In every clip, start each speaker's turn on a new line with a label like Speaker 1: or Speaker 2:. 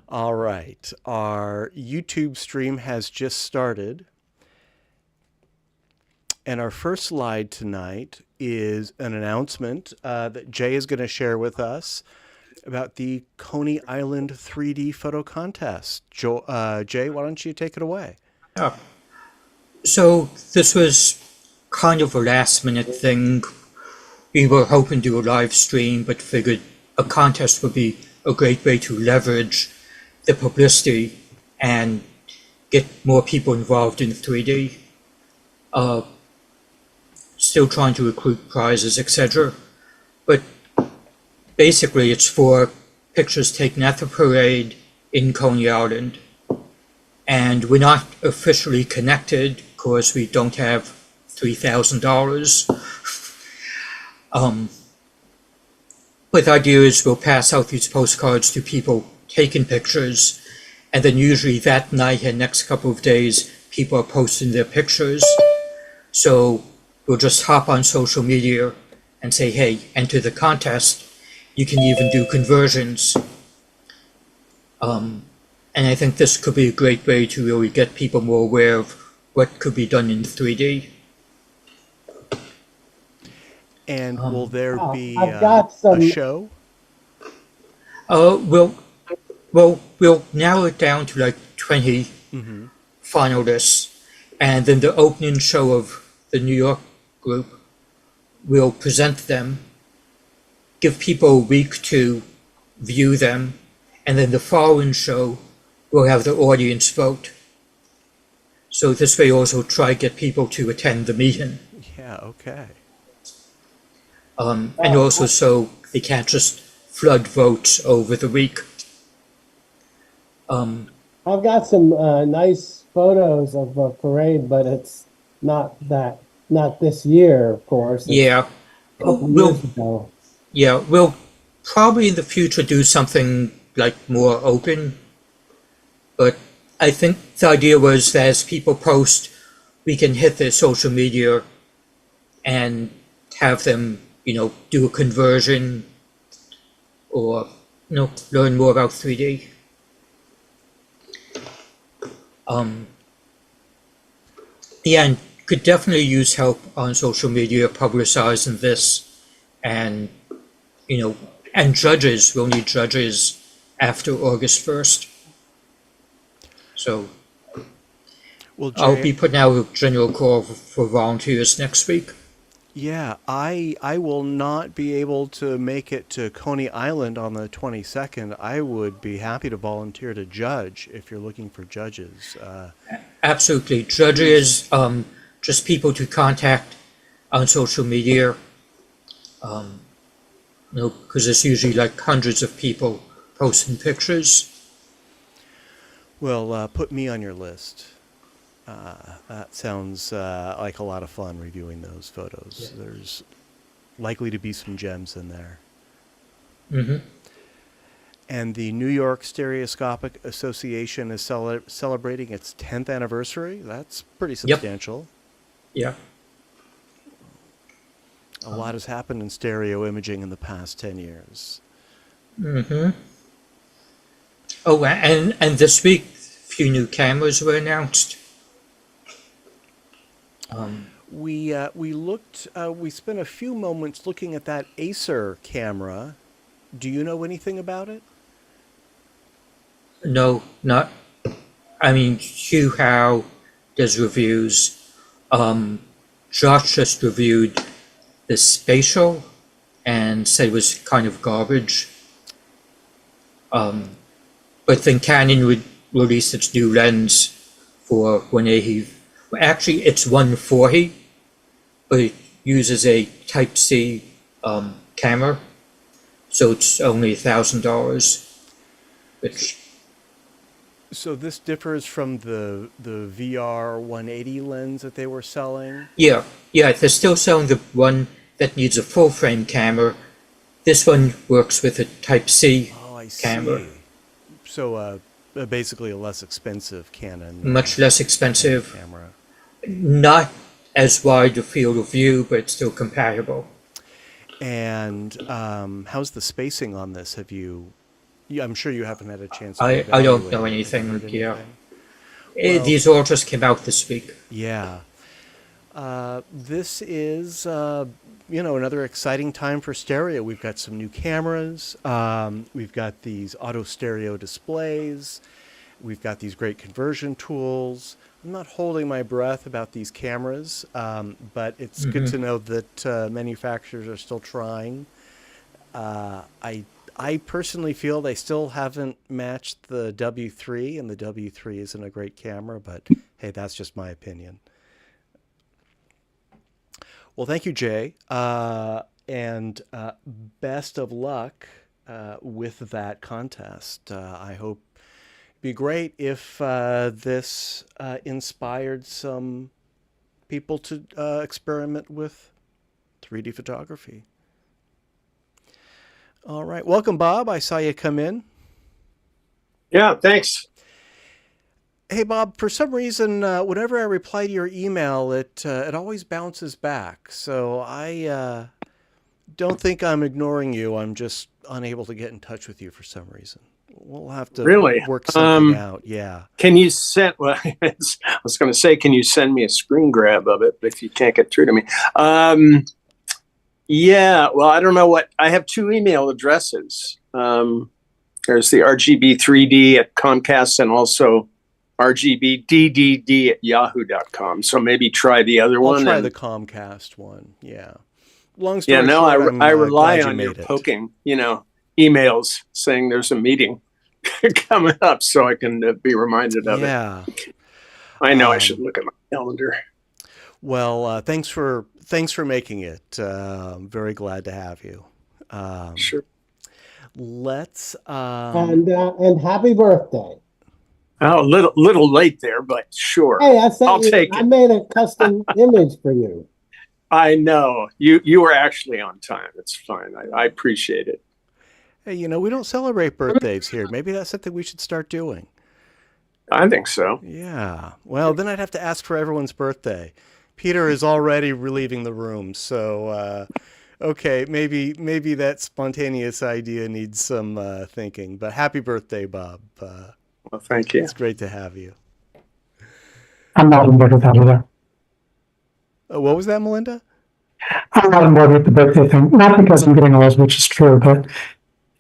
Speaker 1: All right. Our YouTube stream has just started. And our first slide tonight is an announcement that Jay is going to share with us about the Coney Island 3D photo contest. Jay, why don't you take it away?
Speaker 2: Yeah. So this was kind of a last minute thing. We were hoping to do a live stream, but figured a contest would be a great way to leverage the publicity and get more people involved in 3D. Uh, Still trying to recruit prizes, etc. But basically, it's for pictures taken at the parade in Coney Island. And we're not officially connected because we don't have $3,000. But the idea is we'll pass out these postcards to people taking pictures, and then usually that night and next couple of days, people are posting their pictures. So we'll just hop on social media and say, hey, enter the contest. You can even do conversions. And I think this could be a great way to really get people more aware of what could be done in 3D.
Speaker 1: And will there be
Speaker 3: I've got
Speaker 1: a
Speaker 3: some.
Speaker 1: show?
Speaker 2: We'll we'll narrow it down to like 20
Speaker 1: Mm-hmm.
Speaker 2: finalists, and then the opening show of the New York group will present them, give people a week to view them, and then the following show will have the audience vote. So this way also try to get people to attend the meeting.
Speaker 1: Yeah, okay.
Speaker 2: And also so they can't just flood votes over the week.
Speaker 3: I've got some nice photos of the parade, but it's not this year, of course. It's
Speaker 2: Yeah,
Speaker 3: a couple
Speaker 2: we'll
Speaker 3: years ago.
Speaker 2: we'll probably in the future do something like more open. But I think the idea was that as people post, we can hit their social media and have them, do a conversion or, learn more about 3D. Yeah, and could definitely use help on social media publicizing this, and, and judges, we'll need judges after August 1st. So
Speaker 1: Well,
Speaker 2: I'll
Speaker 1: Jay,
Speaker 2: be putting out a general call for volunteers next week.
Speaker 1: yeah, I will not be able to make it to Coney Island on the 22nd. I would be happy to volunteer to judge if you're looking for judges.
Speaker 2: Absolutely. Judges, just people to contact on social media, because there's usually like hundreds of people posting pictures.
Speaker 1: Well, put me on your list. That sounds like a lot of fun reviewing those photos. There's likely to be some gems in there.
Speaker 2: Hmm.
Speaker 1: And the New York Stereoscopic Association is celebrating its 10th anniversary. That's pretty
Speaker 2: Yep.
Speaker 1: substantial.
Speaker 2: Yeah.
Speaker 1: A lot has happened in stereo imaging in the past 10 years.
Speaker 2: Hmm. Oh, and this week, a few new cameras were announced.
Speaker 1: We spent a few moments looking at that Acer camera. Do you know anything about it?
Speaker 2: No, not. I mean, Hugh Howe does reviews. Josh just reviewed the spatial and said it was kind of garbage. But then Canon would release its new lens for 180. Well, actually, it's 140, but it uses a Type C camera, so it's only $1,000. Which,
Speaker 1: So this differs from the VR 180 lens that they were selling.
Speaker 2: yeah, they're still selling the one that needs a full frame camera. This one works with a Type C
Speaker 1: Oh, I
Speaker 2: camera,
Speaker 1: see. So basically a less expensive Canon
Speaker 2: much less expensive.
Speaker 1: camera.
Speaker 2: Not as wide a field of view, but it's still compatible.
Speaker 1: And how's the spacing on this? Have you I'm sure you haven't had a chance to
Speaker 2: I don't
Speaker 1: evaluate
Speaker 2: know
Speaker 1: it. Have you
Speaker 2: anything.
Speaker 1: heard
Speaker 2: Yeah,
Speaker 1: anything? Well,
Speaker 2: these all just came out this week.
Speaker 1: yeah. This is, another exciting time for stereo. We've got some new cameras. We've got these auto stereo displays. We've got these great conversion tools. I'm not holding my breath about these cameras, but it's good to know that manufacturers are still trying. I personally feel they still haven't matched the W3, and the W3 isn't a great camera, but hey, that's just my opinion. Well, thank you, Jay, and best of luck with that contest. I hope it'd be great if this inspired some people to experiment with 3D photography. All right. Welcome, Bob. I saw you come in.
Speaker 4: Yeah, thanks.
Speaker 1: Hey, Bob, for some reason, whenever I reply to your email, it always bounces back. So I don't think I'm ignoring you. I'm just unable to get in touch with you for some reason. We'll have to
Speaker 4: Really
Speaker 1: work something out. Yeah.
Speaker 4: Can you send? Well, I was going to say, can you send me a screen grab of it? But if you can't get through to me, yeah. Well, I don't know what. I have two email addresses. There's the RGB3D at Comcast and also RGBDDD at yahoo.com. So maybe try the other one.
Speaker 1: I'll try the Comcast one. Yeah. Long story
Speaker 4: Yeah, no,
Speaker 1: short,
Speaker 4: I rely
Speaker 1: glad
Speaker 4: on
Speaker 1: you
Speaker 4: your
Speaker 1: made it.
Speaker 4: poking, emails saying there's a meeting coming up so I can be reminded of it.
Speaker 1: Yeah.
Speaker 4: I know I should look at my calendar.
Speaker 1: Well, thanks for making it. I'm very glad to have you.
Speaker 4: Sure.
Speaker 1: Let's
Speaker 3: And happy birthday.
Speaker 4: Oh, a little late there, but sure.
Speaker 3: Hey,
Speaker 4: I'll take
Speaker 3: I
Speaker 4: it.
Speaker 3: made a custom image for you.
Speaker 4: I know you were actually on time. It's fine. I appreciate it.
Speaker 1: Hey, we don't celebrate birthdays here. Maybe that's something we should start doing.
Speaker 4: I think so.
Speaker 1: Yeah. Well, then I'd have to ask for everyone's birthday. Peter is already leaving the room, so okay, maybe that spontaneous idea needs some thinking. But happy birthday, Bob.
Speaker 4: Well, thank you.
Speaker 1: It's great to have you.
Speaker 5: I'm not on board with that either.
Speaker 1: What was that, Melinda?
Speaker 5: I'm not on board with the birthday thing. Not because I'm getting old, which is true, but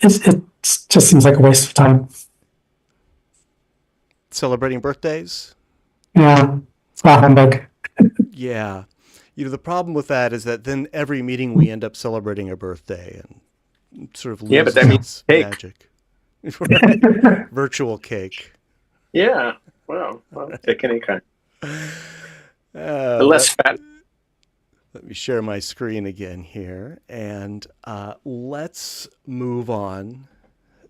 Speaker 5: it just seems like a waste of time.
Speaker 1: Celebrating birthdays?
Speaker 5: Yeah, it's not humbug.
Speaker 1: Yeah. The problem with that is that then every meeting we end up celebrating a birthday and sort of loses
Speaker 4: but that means cake.
Speaker 1: Magic. Right. Virtual cake.
Speaker 4: Yeah. Well, I'll take any kind. The less fat.
Speaker 1: Let me share my screen again here, and let's move on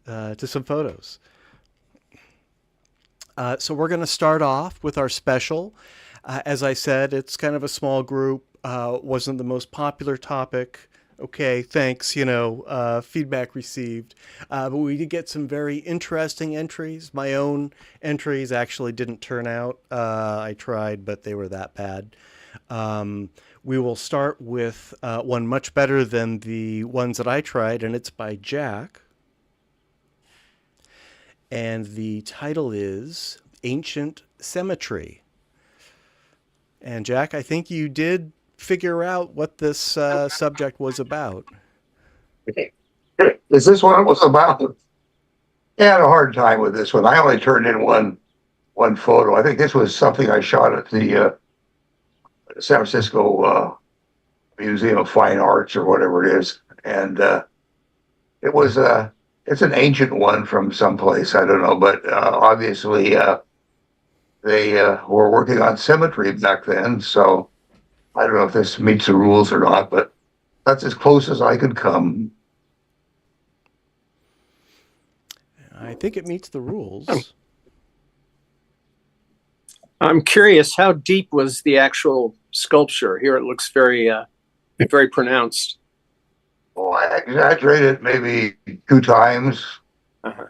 Speaker 1: to some photos. So we're going to start off with our special. As I said, it's kind of a small group. Wasn't the most popular topic. Okay, thanks, feedback received. But we did get some very interesting entries. My own entries actually didn't turn out. I tried, but they were that bad. We will start with one much better than the ones that I tried, and it's by Jack. And the title is Ancient Symmetry. And Jack, I think you did figure out what this subject was about.
Speaker 6: Is this what it was about? I had a hard time with this one. I only turned in one photo. I think this was something I shot at the San Francisco Museum of Fine Arts or whatever it is, and it was it's an ancient one from someplace, I don't know, but obviously they were working on symmetry back then, so I don't know if this meets the rules or not, but that's as close as I could come.
Speaker 1: I think it meets the rules.
Speaker 4: I'm curious, how deep was the actual sculpture? Here it looks very, very pronounced.
Speaker 6: Oh, I exaggerated maybe 2 times.
Speaker 4: Uh-huh.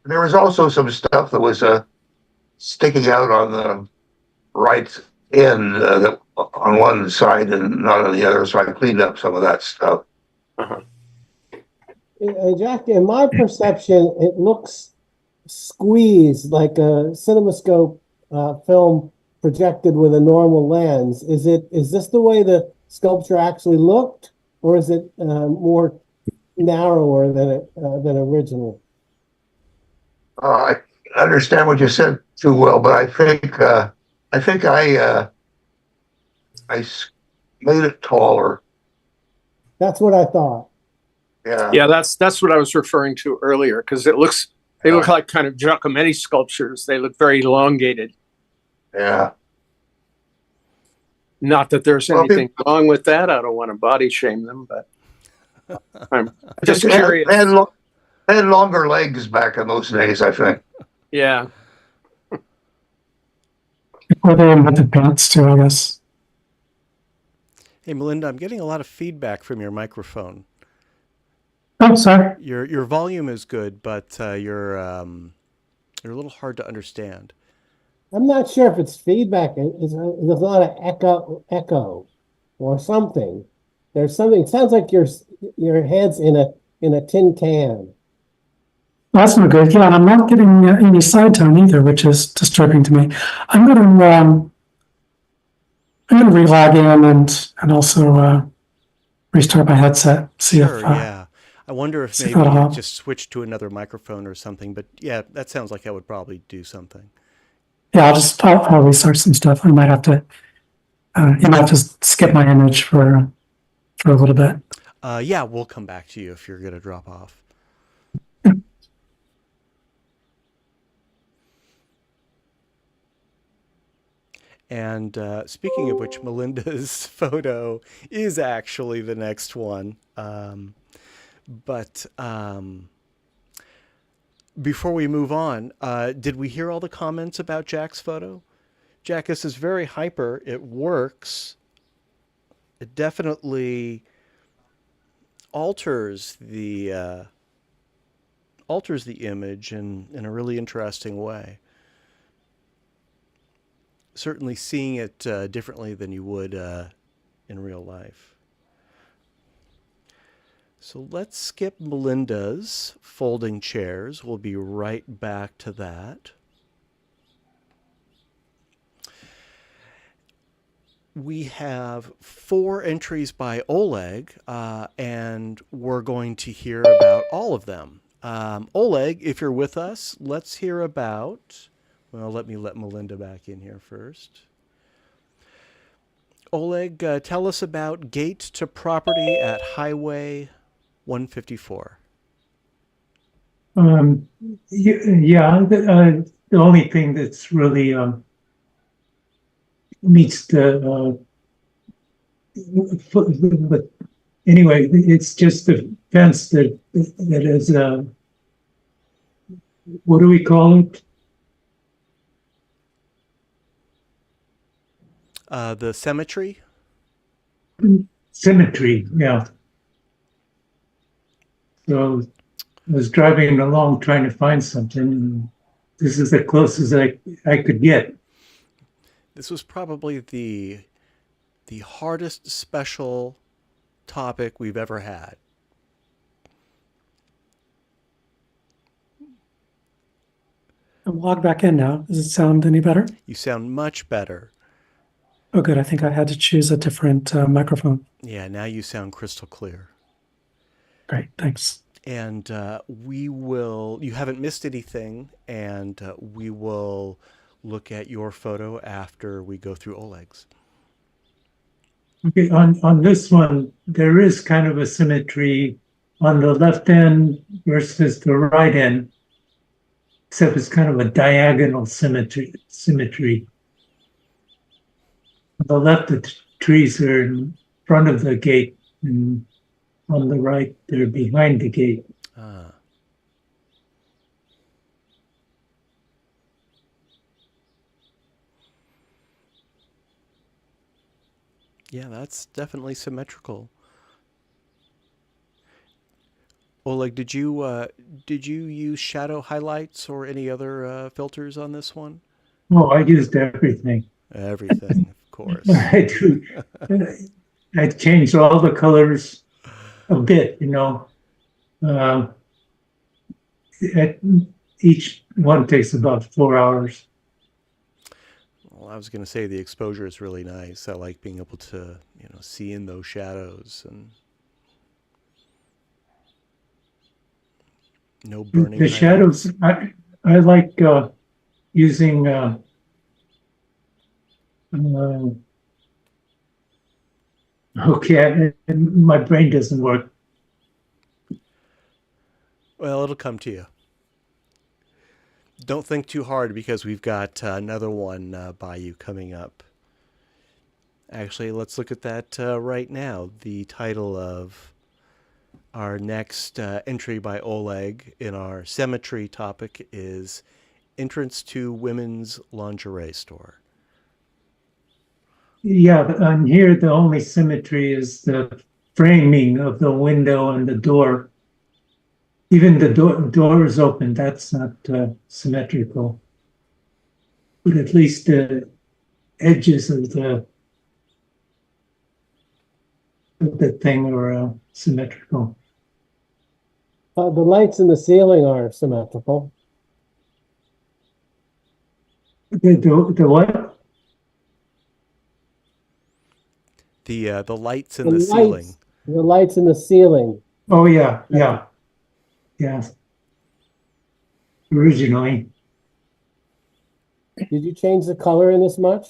Speaker 6: There was also some stuff that was sticking out on the right end that on one side and not on the other, so I cleaned up some of that stuff.
Speaker 4: Uh-huh.
Speaker 3: Jack, in my perception, it looks squeezed like a cinemascope film projected with a normal lens. Is this the way the sculpture actually looked, or is it more narrower than original?
Speaker 6: I understand what you said too well, but I think made it taller.
Speaker 3: That's what I thought.
Speaker 6: Yeah.
Speaker 4: Yeah, that's what I was referring to earlier, because they look like kind of Giacometti sculptures. They look very elongated.
Speaker 6: Yeah.
Speaker 4: Not that there's anything wrong with that. I don't want to body shame them, but I'm just curious.
Speaker 6: They had longer legs back in those days, I think.
Speaker 4: Yeah.
Speaker 5: Or they invented pants too, I guess.
Speaker 1: Hey, Melinda, I'm getting a lot of feedback from your microphone.
Speaker 5: Oh, sorry.
Speaker 1: Your volume is good, but you're a little hard to understand.
Speaker 3: I'm not sure if it's feedback. There's a lot of echo, or something. There's something. It sounds like your head's in a tin can.
Speaker 5: That's not good. Yeah, and I'm not getting any side tone either, which is disturbing to me. I'm gonna re-log in and also restart my headset. See
Speaker 1: Sure,
Speaker 5: if
Speaker 1: yeah. I wonder if maybe you just switch to another microphone or something. But yeah, that sounds like that would probably do something.
Speaker 5: Yeah, I'll restart some stuff. I might have to you might have to skip my image for a little bit.
Speaker 1: Yeah, we'll come back to you if you're gonna drop off. And speaking of which, Melinda's photo is actually the next one. But before we move on, did we hear all the comments about Jack's photo? Jack, this is very hyper. It works. It definitely alters the image in a really interesting way. Certainly seeing it differently than you would in real life. So let's skip Melinda's folding chairs. We'll be right back to that. We have 4 entries by Oleg, and we're going to hear about all of them. Oleg, if you're with us, let's hear about... Well, let Melinda back in here first. Oleg, tell us about gate to property at Highway 154.
Speaker 7: The only thing that's really meets the but anyway, it's just the fence that is what do we call it?
Speaker 1: The cemetery?
Speaker 7: Symmetry, yeah. So I was driving along trying to find something, and this is the closest I could get.
Speaker 1: This was probably the hardest special topic we've ever had.
Speaker 5: I'm logged back in now. Does it sound any better?
Speaker 1: You sound much better.
Speaker 5: Oh, good. I think I had to choose a different microphone.
Speaker 1: Yeah, now you sound crystal clear.
Speaker 5: Great, thanks.
Speaker 1: And you haven't missed anything, and we will look at your photo after we go through Oleg's.
Speaker 7: Okay, on this one, there is kind of a symmetry on the left end versus the right end, except it's kind of a diagonal symmetry. On the left, the trees are in front of the gate, and on the right, they're behind the gate.
Speaker 1: Yeah, that's definitely symmetrical. Oleg, did you use shadow highlights or any other filters on this one?
Speaker 7: Oh, I used everything.
Speaker 1: Everything, of course.
Speaker 7: I do. I changed all the colors a bit, Uh, it, each one takes about 4 hours.
Speaker 1: Well, I was going to say the exposure is really nice. I like being able to, see in those shadows and no burning
Speaker 7: The
Speaker 1: highlights.
Speaker 7: shadows, I like using uh, okay, my brain doesn't work.
Speaker 1: Well, it'll come to you. Don't think too hard because we've got another one by you coming up. Actually, let's look at that right now. The title of our next entry by Oleg in our symmetry topic is Entrance to Women's Lingerie Store.
Speaker 7: Yeah, and here the only symmetry is the framing of the window and the door. Even the door is open. That's not symmetrical, but at least the edges of the thing are symmetrical.
Speaker 3: The lights in the ceiling are symmetrical.
Speaker 7: The what?
Speaker 1: The lights in the ceiling.
Speaker 3: The lights in the ceiling.
Speaker 7: Oh yeah. Originally,
Speaker 3: Did you change the color in this much?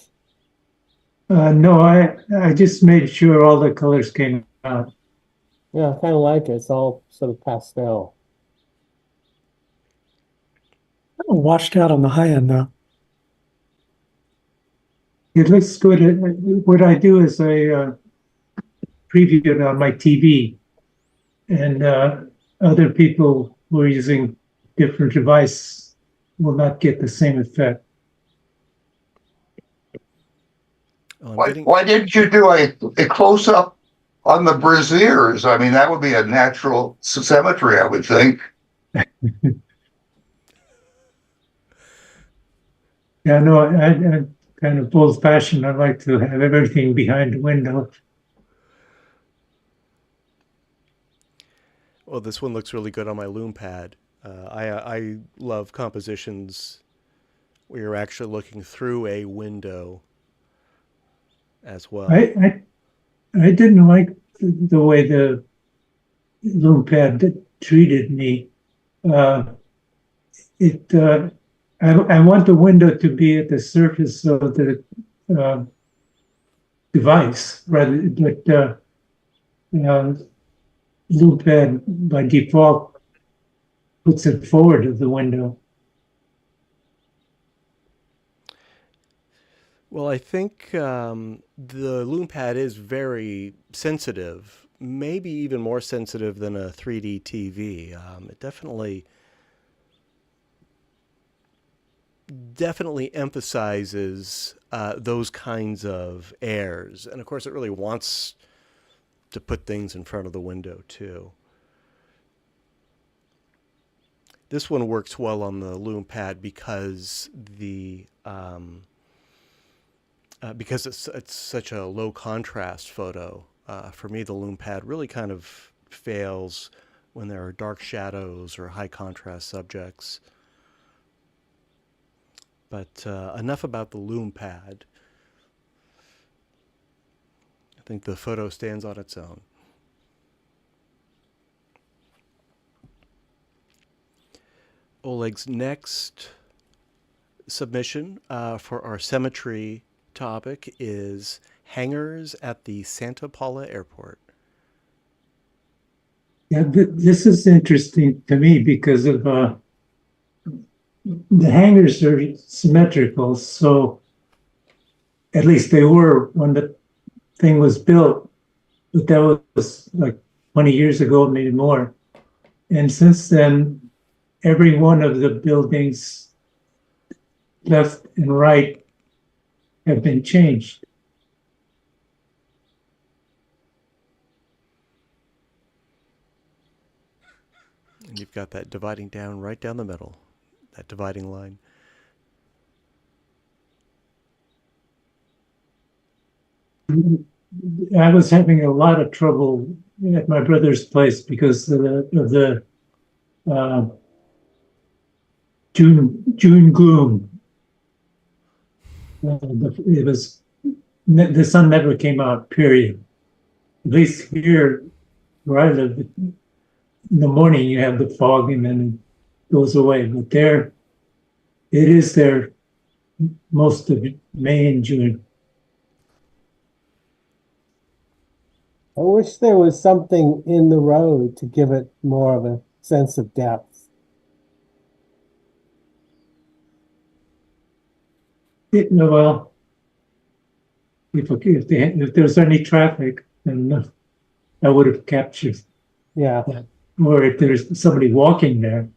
Speaker 7: no, I just made sure all the colors came out.
Speaker 3: Yeah, I kind of like it. It's all sort of pastel.
Speaker 5: Washed out on the high end though.
Speaker 7: It looks good. What I do is I preview it on my TV, and other people who are using different device will not get the same effect.
Speaker 1: Oh,
Speaker 6: Why didn't you do a close up on the braziers? I mean, that would be a natural symmetry, I would think.
Speaker 7: Yeah, no, I'm kind of old fashioned. I like to have everything behind the window.
Speaker 1: Well, this one looks really good on my loom pad. I love compositions where you're actually looking through a window as well.
Speaker 7: I didn't like the way the loom pad treated me. I want the window to be at the surface of the device rather, but loop pad by default puts it forward of the window.
Speaker 1: Well, I think the loom pad is very sensitive, maybe even more sensitive than a 3D TV. It definitely emphasizes those kinds of airs. And of course, it really wants to put things in front of the window, too. This one works well on the loom pad because because it's such a low contrast photo. For me, the loom pad really kind of fails when there are dark shadows or high contrast subjects. But enough about the loom pad. I think the photo stands on its own. Oleg's next submission for our symmetry topic is hangars at the Santa Paula Airport.
Speaker 7: Yeah, this is interesting to me because of the hangars are symmetrical, so at least they were when the thing was built, but that was like 20 years ago, maybe more. And since then, every one of the buildings left and right have been changed.
Speaker 1: And you've got that dividing down right down the middle, that dividing line.
Speaker 7: I was having a lot of trouble at my brother's place because of the uh, June gloom. It was the sun never came out. Period. At least here where I live, in the morning you have the fog and then it goes away. But there, it is there most of May and June.
Speaker 3: I wish there was something in the road to give it more of a sense of depth.
Speaker 7: Well, if there's any traffic, then I would have captured
Speaker 3: Yeah.
Speaker 7: that. Or if there's somebody walking there.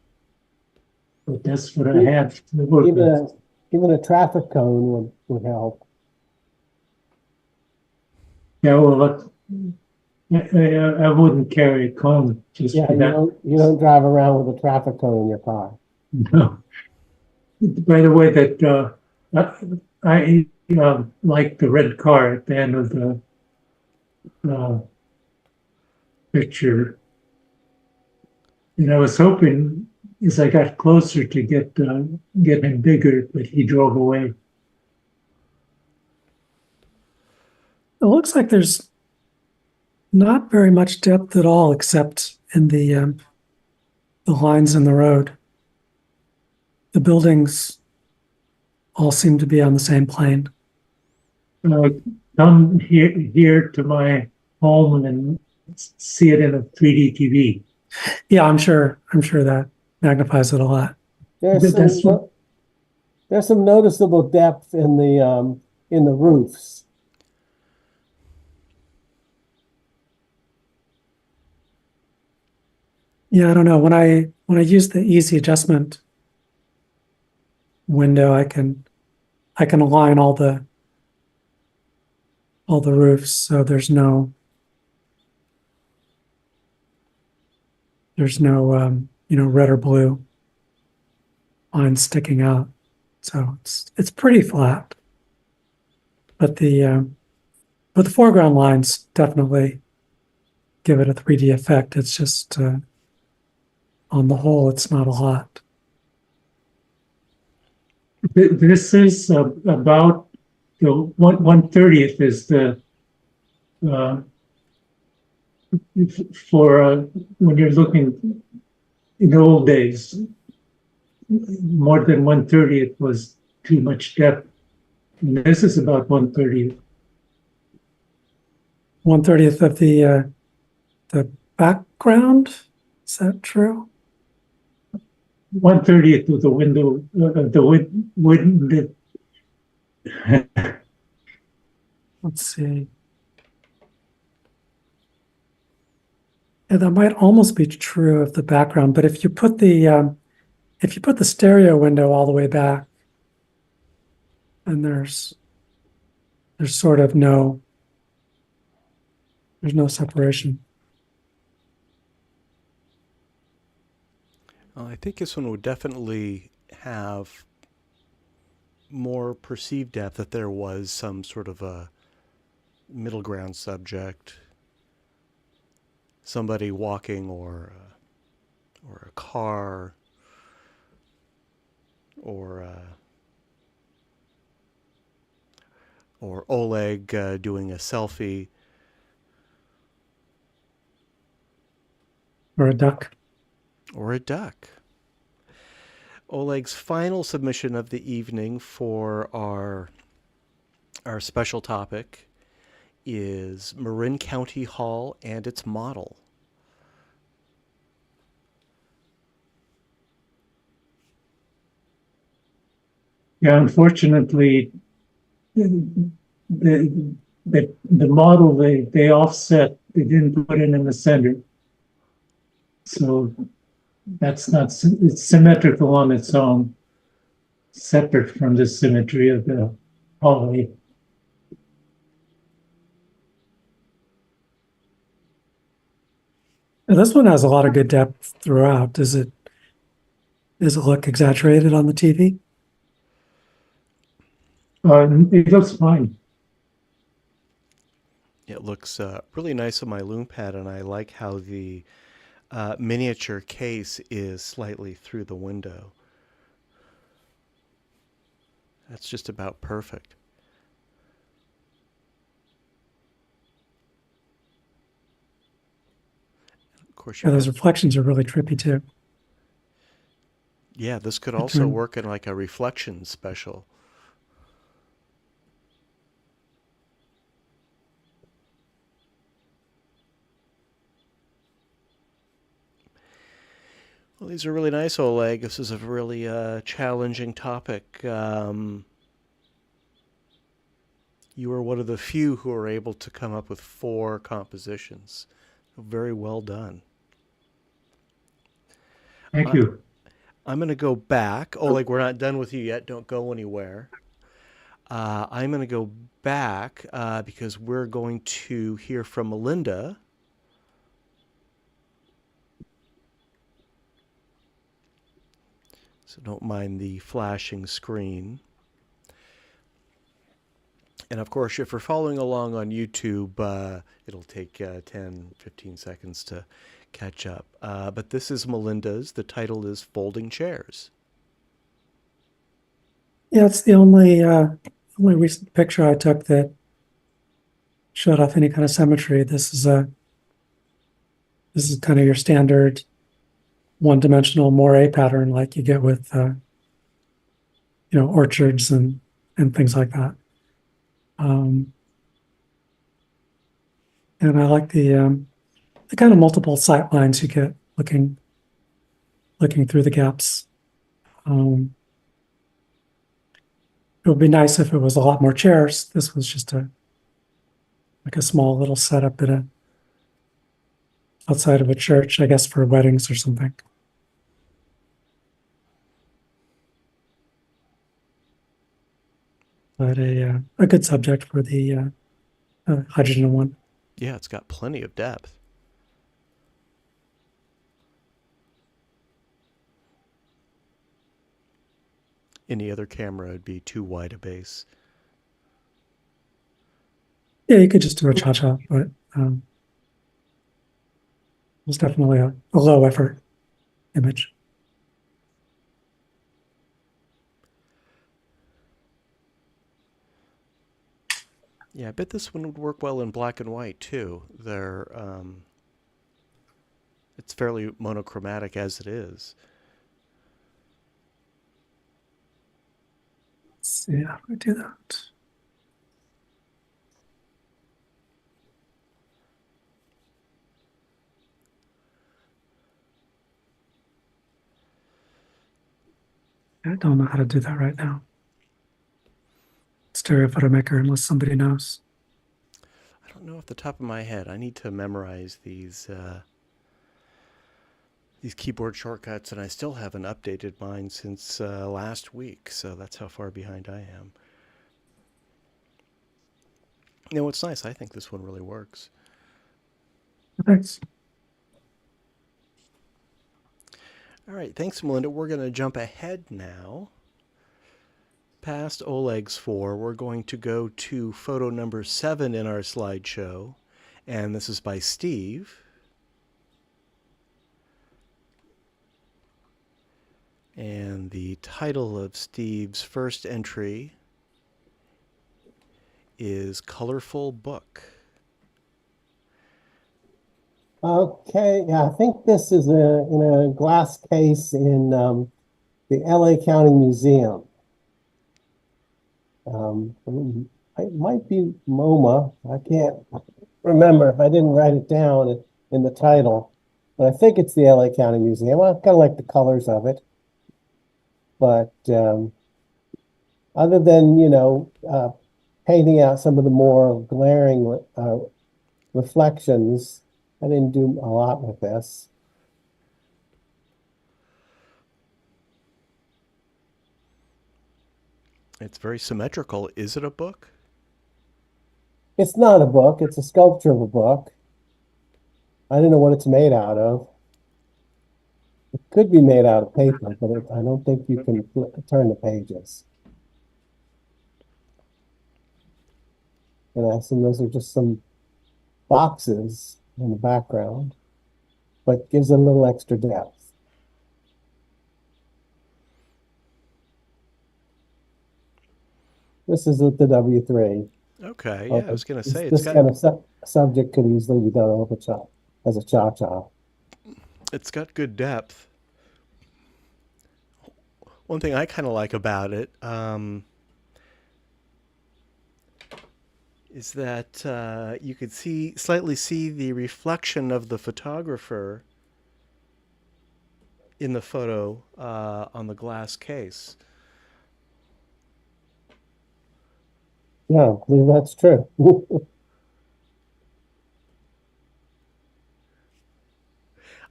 Speaker 7: But that's what I had to work with.
Speaker 3: Even a traffic cone would help.
Speaker 7: Yeah, well, I wouldn't carry a cone just
Speaker 3: Yeah,
Speaker 7: for that.
Speaker 3: you don't drive around with a traffic cone in your car.
Speaker 7: No. By the way, that I like the red car at the end of the picture, and I was hoping as I got closer to get him bigger, but he drove away.
Speaker 5: It looks like there's not very much depth at all, except in the lines in the road. The buildings all seem to be on the same plane.
Speaker 7: Come here to my home and see it in a 3D TV.
Speaker 5: Yeah, I'm sure that magnifies it a lot.
Speaker 3: There's some noticeable depth in the roofs.
Speaker 5: Yeah, I don't know. When I use the easy adjustment window, I can align all the roofs so there's no red or blue lines sticking out. So it's pretty flat. But the foreground lines definitely give it a 3D effect. It's just on the whole, it's not a lot.
Speaker 7: This is about the 1/30th is the for when you're looking in the old days, more than 1/30th was too much depth. And this is about 1/30th.
Speaker 5: 1/30th of the background. Is that true?
Speaker 7: 1/30th of the window,
Speaker 5: Let's see. Yeah, that might almost be true of the background, but if you put the stereo window all the way back, and there's sort of no separation.
Speaker 1: I think this one would definitely have more perceived depth if there was some sort of a middle ground subject, somebody walking or a car or Oleg doing a selfie.
Speaker 5: Or a duck.
Speaker 1: Or a duck. Oleg's final submission of the evening for our special topic is Marin County Hall and its model.
Speaker 7: Yeah, unfortunately, the model they offset, they didn't put it in the center. So that's not, it's symmetrical on its own, separate from the symmetry of the hallway.
Speaker 5: Now, this one has a lot of good depth throughout. Does it look exaggerated on the TV?
Speaker 7: It looks fine.
Speaker 1: It looks really nice on my loom pad, and I like how the miniature case is slightly through the window. That's just about perfect. Of course,
Speaker 5: Yeah,
Speaker 1: you've
Speaker 5: those
Speaker 1: got,
Speaker 5: reflections are really trippy too.
Speaker 1: yeah, this could
Speaker 5: I
Speaker 1: also
Speaker 5: turn-
Speaker 1: work in like a reflection special. Well, these are really nice, Oleg. This is a really challenging topic. You were one of the few who were able to come up with 4 compositions. Very well done.
Speaker 7: Thank
Speaker 1: I,
Speaker 7: you.
Speaker 1: I'm going to go back. Oleg, we're not done with you yet. Don't go anywhere. I'm going to go back because we're going to hear from Melinda. So don't mind the flashing screen. And of course, if you're following along on YouTube, it'll take 10, 15 seconds to catch up. But this is Melinda's. The title is Folding Chairs.
Speaker 5: Yeah, it's the only recent picture I took that showed off any kind of symmetry. This is kind of your standard one-dimensional moire pattern, like you get with orchards and things like that. And I like the kind of multiple sight lines you get looking through the gaps. It would be nice if it was a lot more chairs. This was just like a small little setup outside of a church, I guess, for weddings or something. But a good subject for the hydrogen one.
Speaker 1: Yeah, it's got plenty of depth. Any other camera would be too wide a base.
Speaker 5: Yeah, you could just do a cha-cha, but it was definitely a low effort image.
Speaker 1: Yeah, I bet this one would work well in black and white too. It's fairly monochromatic as it is.
Speaker 5: Let's see how do we do that. I don't know how to do that right now. Stereo photo maker, unless somebody knows.
Speaker 1: I don't know off the top of my head. I need to memorize these keyboard shortcuts, and I still haven't updated mine since last week, so that's how far behind I am. You know what's nice? I think this one really works.
Speaker 5: Thanks.
Speaker 1: All right, thanks, Melinda. We're going to jump ahead now. Past Oleg's 4, we're going to go to photo number 7 in our slideshow, and this is by Steve. And the title of Steve's first entry is Colorful Book.
Speaker 3: Okay, yeah, I think this is in a glass case in the LA County Museum. It might be MoMA. I can't remember if I didn't write it down in the title, but I think it's the LA County Museum. I kind of like the colors of it, but other than painting out some of the more glaring reflections, I didn't do a lot with this.
Speaker 1: It's very symmetrical. Is it a book?
Speaker 3: It's not a book. It's a sculpture of a book. I don't know what it's made out of. It could be made out of paper, but I don't think you can turn the pages. And I assume those are just some boxes in the background, but gives it a little extra depth. This is with the W3.
Speaker 1: Okay, yeah, I was gonna say
Speaker 3: This kind of subject could easily be done over as a cha-cha.
Speaker 1: it's got good depth. One thing I kind of like about it is that you could slightly see the reflection of the photographer in the photo on the glass case.
Speaker 3: Yeah, I believe that's true.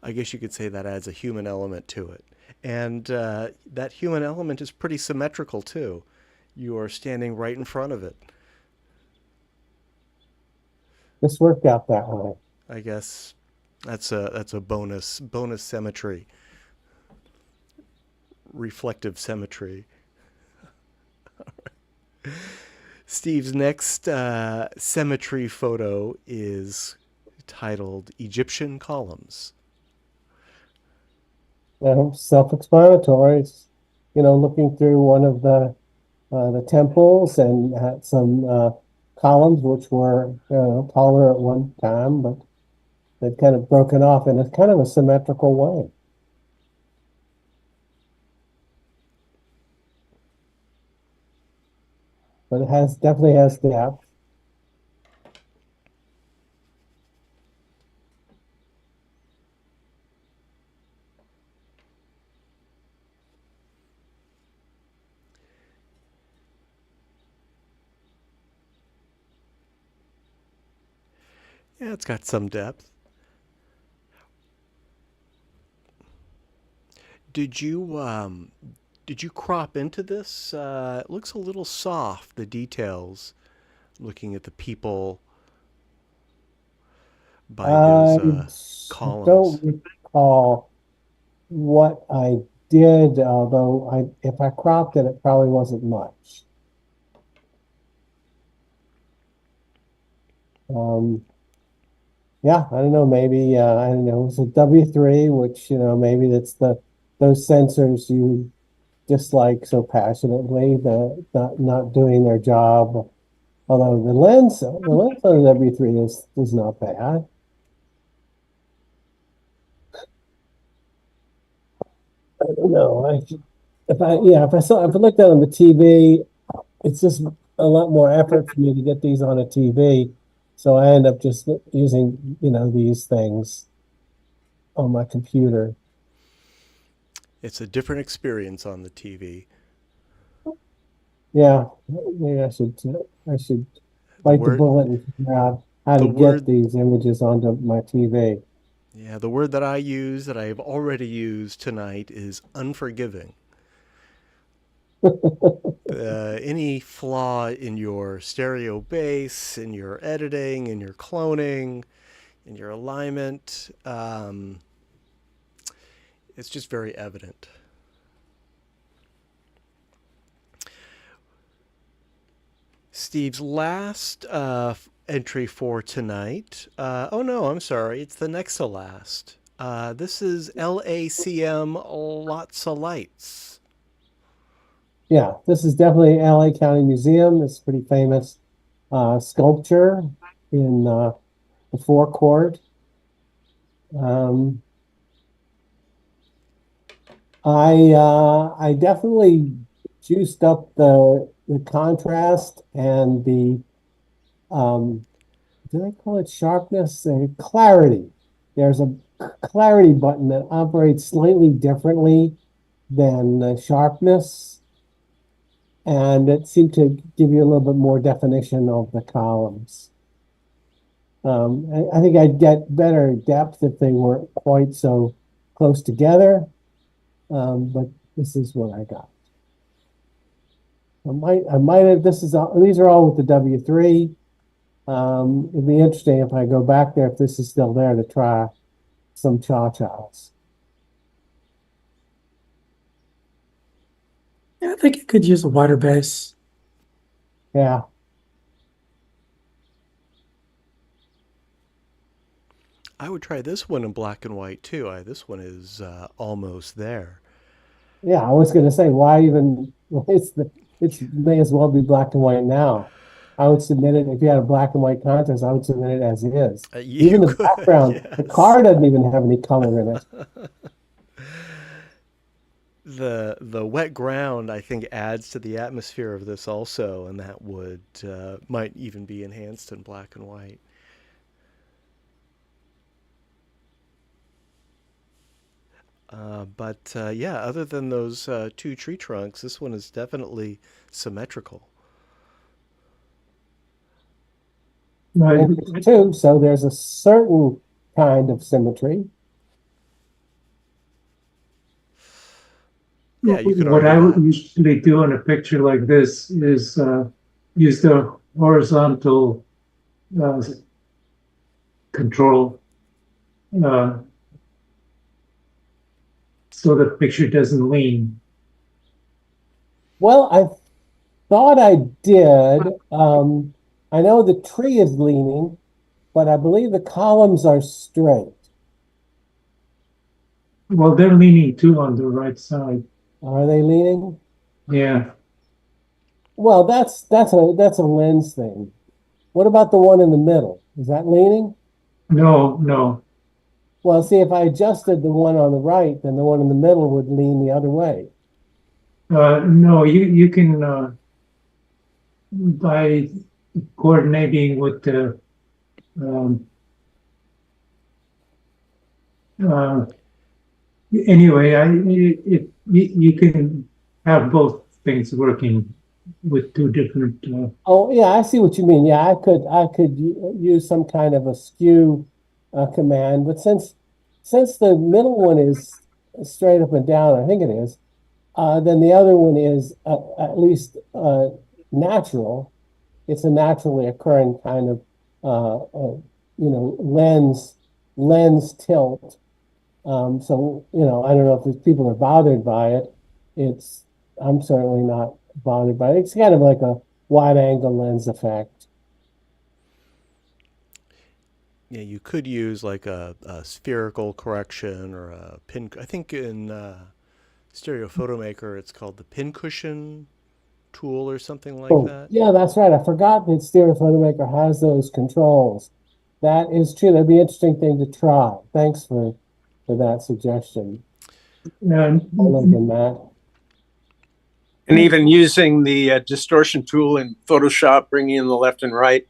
Speaker 1: I guess you could say that adds a human element to it. And that human element is pretty symmetrical too. You are standing right in front of it.
Speaker 3: This worked out that way.
Speaker 1: I guess that's a bonus symmetry, reflective symmetry. Steve's next symmetry photo is titled Egyptian Columns.
Speaker 3: Self-explanatory. Looking through one of the temples and had some columns which were taller at one time, but they've kind of broken off in a kind of a symmetrical way. But it definitely has depth.
Speaker 1: Yeah, it's got some depth. Did you crop into this? It looks a little soft, the details, looking at the people by those columns.
Speaker 3: Don't recall what I did, although if I cropped it, it probably wasn't much. Yeah, I don't know, maybe, I don't know, it's a W3, which, maybe that's those sensors you dislike so passionately, not doing their job. Although the lens on the W3 is not bad. I don't know. If I looked at it on the TV, it's just a lot more effort for me to get these on a TV. So I end up just using, these things on my computer.
Speaker 1: It's a different experience on the TV.
Speaker 3: Yeah, maybe I should bite the bullet and figure out how to get these images onto my TV.
Speaker 1: Yeah, the word that I use, that I have already used tonight, is unforgiving. Any flaw in your stereo base, in your editing, in your cloning, in your alignment, it's just very evident. Steve's last entry for tonight. Oh no, I'm sorry. It's the next to last. This is LACM Lots of Lights.
Speaker 3: Yeah, this is definitely LA County Museum. It's pretty famous sculpture in the forecourt. I definitely juiced up the contrast and the do they call it sharpness and clarity? There's a clarity button that operates slightly differently than the sharpness, and it seemed to give you a little bit more definition of the columns. I think I'd get better depth if they weren't quite so close together, but this is what I got. I might have, these are all with the W3. It'd be interesting if I go back there, if this is still there, to try some cha-chas.
Speaker 5: Yeah, I think you could use a wider base.
Speaker 3: Yeah.
Speaker 1: I would try this one in black and white too. This one is almost there.
Speaker 3: Yeah, I was gonna say, why even, it's may as well be black and white now. I would submit it, if you had a black and white contest, I would submit it as is.
Speaker 1: You
Speaker 3: Even the
Speaker 1: could,
Speaker 3: background, the
Speaker 1: yes.
Speaker 3: car doesn't even have any color in it.
Speaker 1: The wet ground, I think, adds to the atmosphere of this also, and that would might even be enhanced in black and white. But yeah, other than those two tree trunks, this one is definitely symmetrical.
Speaker 7: Right.
Speaker 3: And there's two, so there's a certain kind of symmetry.
Speaker 1: Yeah, you could
Speaker 7: What I
Speaker 1: argue
Speaker 7: would
Speaker 1: that.
Speaker 7: usually do in a picture like this is use the horizontal uh, control uh, so the picture doesn't lean.
Speaker 3: Well, I thought I did. I know the tree is leaning, but I believe the columns are straight.
Speaker 7: Well, they're leaning too on the right side.
Speaker 3: Are they leaning?
Speaker 7: Yeah.
Speaker 3: Well, that's a lens thing. What about the one in the middle? Is that leaning?
Speaker 7: No, no.
Speaker 3: Well, see, if I adjusted the one on the right, then the one in the middle would lean the other way.
Speaker 7: No, you can by coordinating with the um, uh, anyway, you can have both things working with two different.
Speaker 3: Oh, yeah, I see what you mean. Yeah, I could use some kind of a skew command, but since the middle one is straight up and down, I think it is, then the other one is at least natural. It's a naturally occurring kind of lens tilt. So I don't know if people are bothered by it. It's I'm certainly not bothered by it. It's kind of like a wide angle lens effect.
Speaker 1: Yeah, you could use like a spherical correction or a pin. I think in Stereo Photomaker, it's called the pincushion tool or something like
Speaker 3: Oh,
Speaker 1: that.
Speaker 3: yeah, that's right. I forgot that Stereo Photomaker has those controls. That is true. That'd be an interesting thing to try. Thanks for that suggestion, Oleg and Matt.
Speaker 4: And even using the distortion tool in Photoshop, bringing in the left and right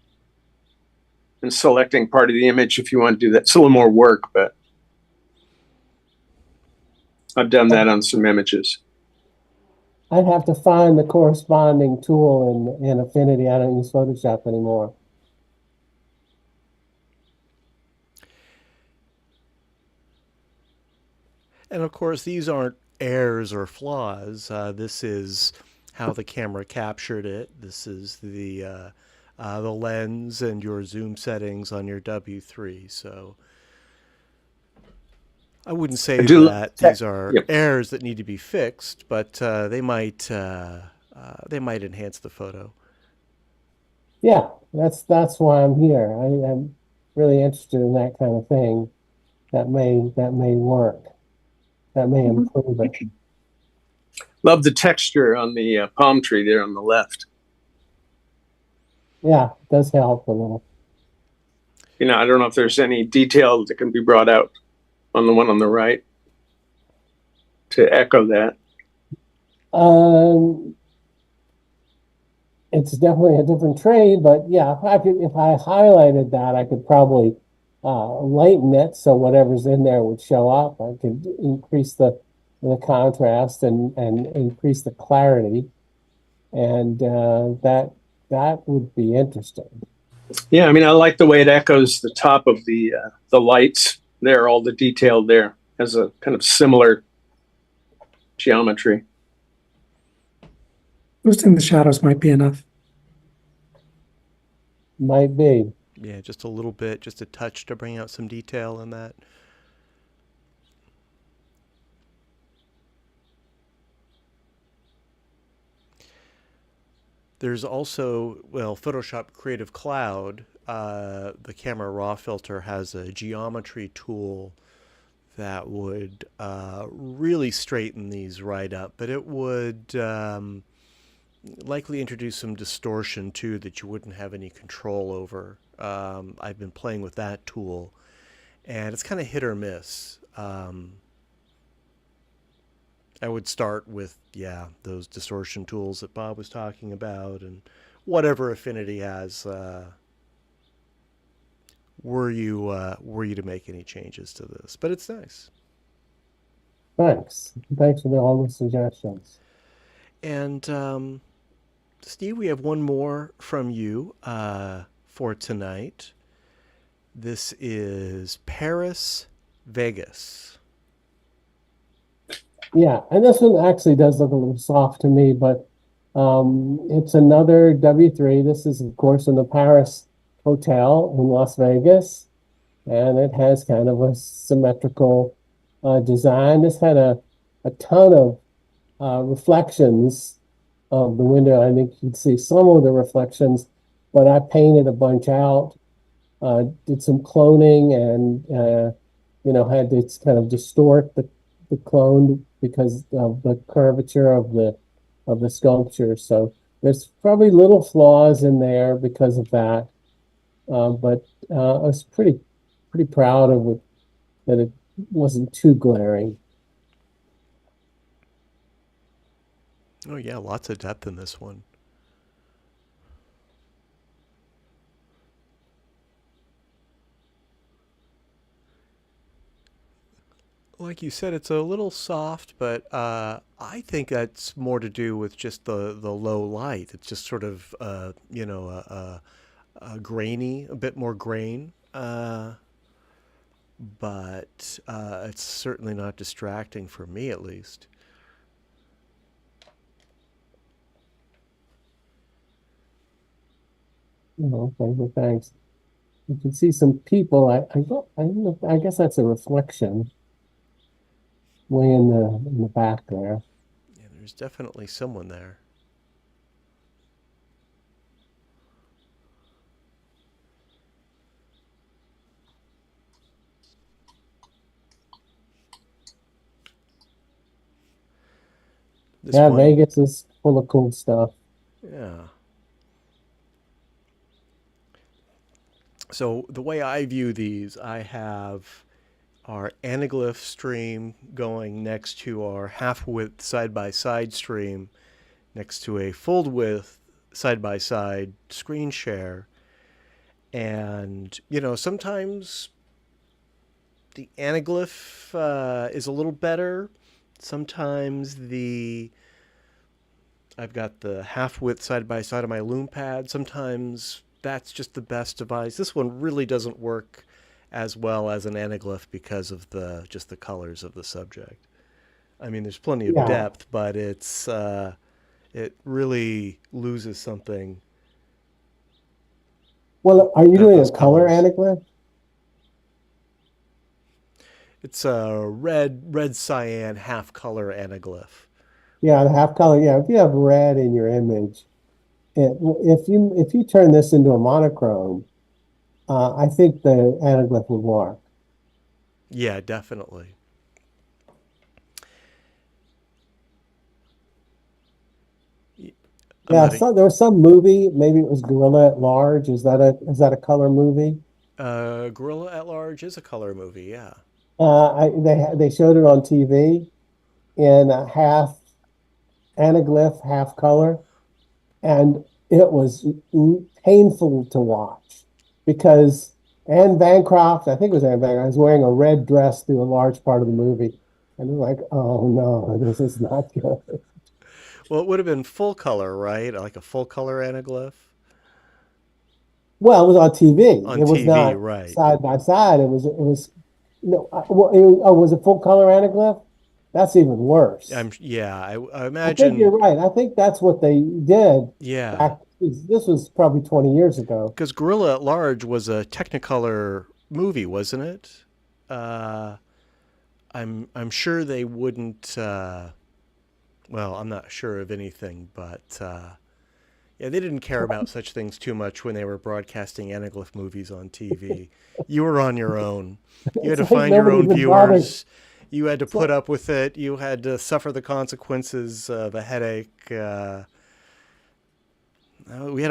Speaker 4: and selecting part of the image if you want to do that. It's a little more work, but I've done that on some images.
Speaker 3: I'd have to find the corresponding tool in Affinity. I don't use Photoshop anymore.
Speaker 1: And of course, these aren't errors or flaws. This is how the camera captured it. This is the lens and your zoom settings on your W3. So I wouldn't say that these are
Speaker 4: Yep.
Speaker 1: errors that need to be fixed, but they might enhance the photo.
Speaker 3: Yeah, that's why I'm here. I'm really interested in that kind of thing. That may work. That may improve it.
Speaker 4: Love the texture on the palm tree there on the left.
Speaker 3: Yeah, it does help a little.
Speaker 4: I don't know if there's any detail that can be brought out on the one on the right to echo that.
Speaker 3: It's definitely a different trade, but yeah, if I highlighted that, I could probably lighten it so whatever's in there would show up. I could increase the contrast and increase the clarity, and that would be interesting.
Speaker 4: Yeah, I like the way it echoes the top of the lights there, all the detail there has a kind of similar geometry.
Speaker 5: Boosting the shadows might be enough.
Speaker 3: Might be.
Speaker 1: Yeah, just a little bit, just a touch to bring out some detail in that. There's also, well, Photoshop Creative Cloud the camera raw filter has a geometry tool that would really straighten these right up, but it would likely introduce some distortion too that you wouldn't have any control over. I've been playing with that tool, and it's kind of hit or miss. I would start with, those distortion tools that Bob was talking about, and whatever Affinity has. Were you to make any changes to this? But it's nice.
Speaker 3: Thanks. Thanks for all the suggestions.
Speaker 1: And Steve, we have one more from you for tonight. This is Paris, Vegas.
Speaker 3: Yeah, and this one actually does look a little soft to me, but it's another W3. This is, of course, in the Paris Hotel in Las Vegas, and it has kind of a symmetrical design. This had a ton of reflections of the window. I think you'd see some of the reflections, but I painted a bunch out, did some cloning, and had to kind of distort the clone because of the curvature of the sculpture. So there's probably little flaws in there because of that. But I was pretty proud of it, that it wasn't too glaring.
Speaker 1: Oh yeah, lots of depth in this one. Like you said, it's a little soft, but I think that's more to do with just the low light. It's just sort of grainy, a bit more grain, but it's certainly not distracting for me, at least.
Speaker 3: Okay, well, thanks. You can see some people. I don't know. I guess that's a reflection way in the back there.
Speaker 1: Yeah, there's definitely someone there. This
Speaker 3: Yeah,
Speaker 1: one,
Speaker 3: Vegas is full of cool stuff.
Speaker 1: yeah. So the way I view these, I have our anaglyph stream going next to our half-width side-by-side stream, next to a full-width side-by-side screen share. And, sometimes the anaglyph is a little better. Sometimes I've got the half-width side-by-side on my loom pad. Sometimes that's just the best device. This one really doesn't work as well as an anaglyph because of just the colors of the subject. I mean, there's plenty of
Speaker 3: Yeah.
Speaker 1: depth, but it really loses something.
Speaker 3: Well, are you
Speaker 1: Got
Speaker 3: doing
Speaker 1: those
Speaker 3: a color
Speaker 1: colors.
Speaker 3: anaglyph?
Speaker 1: It's a red cyan half color anaglyph.
Speaker 3: Yeah, the half color. Yeah, if you have red in your image, if you turn this into a monochrome, I think the anaglyph would work.
Speaker 1: Yeah, definitely. I'm
Speaker 3: Yeah,
Speaker 1: letting-
Speaker 3: there was some movie. Maybe it was Gorilla at Large. Is that a color movie?
Speaker 1: Gorilla at Large is a color movie, yeah.
Speaker 3: They showed it on TV in a half anaglyph, half color, and it was painful to watch because Anne Bancroft, I think it was Anne Bancroft, was wearing a red dress through a large part of the movie, and it was like, oh no, this is not good.
Speaker 1: Well, it would have been full color, right? Like a full color anaglyph
Speaker 3: Well, it was on TV.
Speaker 1: on
Speaker 3: It was
Speaker 1: TV,
Speaker 3: not
Speaker 1: right?
Speaker 3: side by side. It was was it full color anaglyph? That's even worse.
Speaker 1: I
Speaker 3: I think
Speaker 1: imagine.
Speaker 3: you're right. I think that's what they did
Speaker 1: Yeah,
Speaker 3: back. This was probably 20 years ago.
Speaker 1: because Gorilla at Large was a Technicolor movie, wasn't it? I'm sure they wouldn't. Well, I'm not sure of anything, but Yeah, they didn't care about such things too much when they were broadcasting Anaglyph movies on TV. You were on your own. You had to
Speaker 3: It's like
Speaker 1: find your
Speaker 3: nobody
Speaker 1: own
Speaker 3: even bothered.
Speaker 1: viewers. You had to put up with it. You had to suffer the consequences of a headache. We had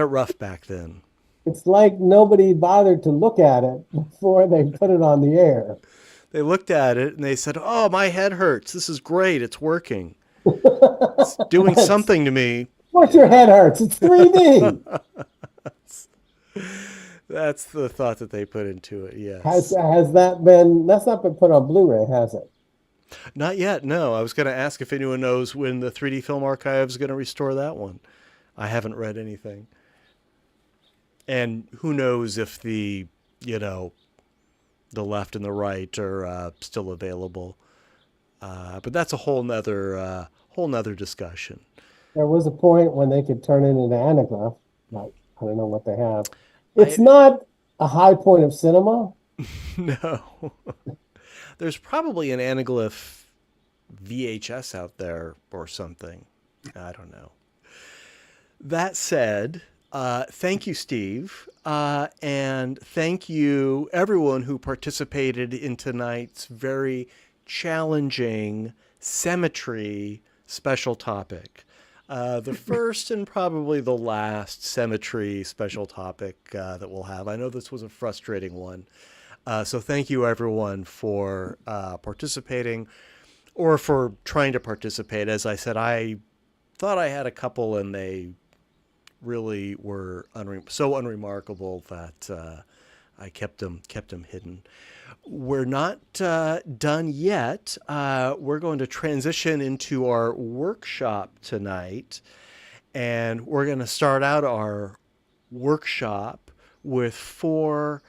Speaker 1: it rough back then.
Speaker 3: It's like nobody bothered to look at it before they put it on the air.
Speaker 1: They looked at it and they said, "Oh, my head hurts. This is great. It's working. It's doing something to me."
Speaker 3: Of course your head hurts. It's 3D.
Speaker 1: That's the thought that they put into it. Yes.
Speaker 3: Has that been? That's not been put on Blu-ray, has it?
Speaker 1: Not yet. No. I was going to ask if anyone knows when the 3D Film Archive is going to restore that one. I haven't read anything. And who knows if the left and the right are still available. But that's a whole nother discussion.
Speaker 3: There was a point when they could turn it into Anaglyph. I don't know what they have. It's not a high point of cinema.
Speaker 1: No. There's probably an Anaglyph VHS out there or something. I don't know. That said, thank you, Steve. And thank you, everyone who participated in tonight's very challenging symmetry special topic. The first and probably the last symmetry special topic that we'll have. I know this was a frustrating one. So thank you, everyone, for participating or for trying to participate. As I said, I thought I had a couple and they really were so unremarkable that I kept them hidden. We're not done yet. We're going to transition into our workshop tonight, and we're going to start out our workshop with 4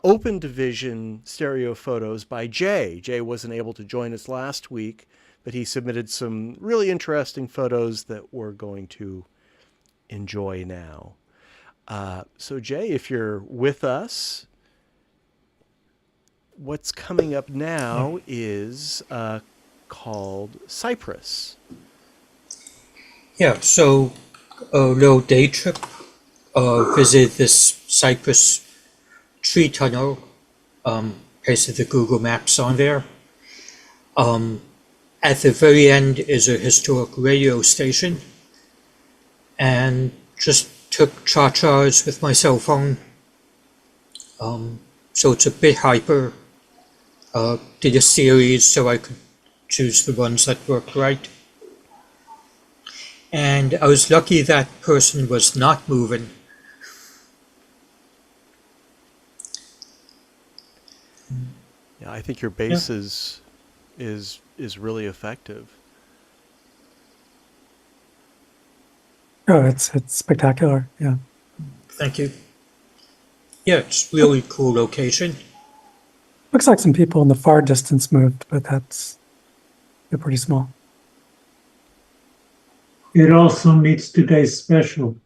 Speaker 1: open division stereo photos by Jay. Jay wasn't able to join us last week, but he submitted some really interesting photos that we're going to enjoy now. So Jay, if you're with us, what's coming up now is called Cypress.
Speaker 2: Yeah, so a little day trip, visit this Cypress tree tunnel, pasted the Google Maps on there. At the very end is a historic radio station, and just took cha-chas with my cell phone. So it's a bit hyper. Did a series so I could choose the ones that worked right. And I was lucky that person was not moving.
Speaker 1: Yeah, I think your base is really effective.
Speaker 5: Oh, it's spectacular. Yeah.
Speaker 2: Thank you. Yeah, it's really cool location.
Speaker 5: Looks like some people in the far distance moved, but they're pretty small.
Speaker 7: It also meets today's special.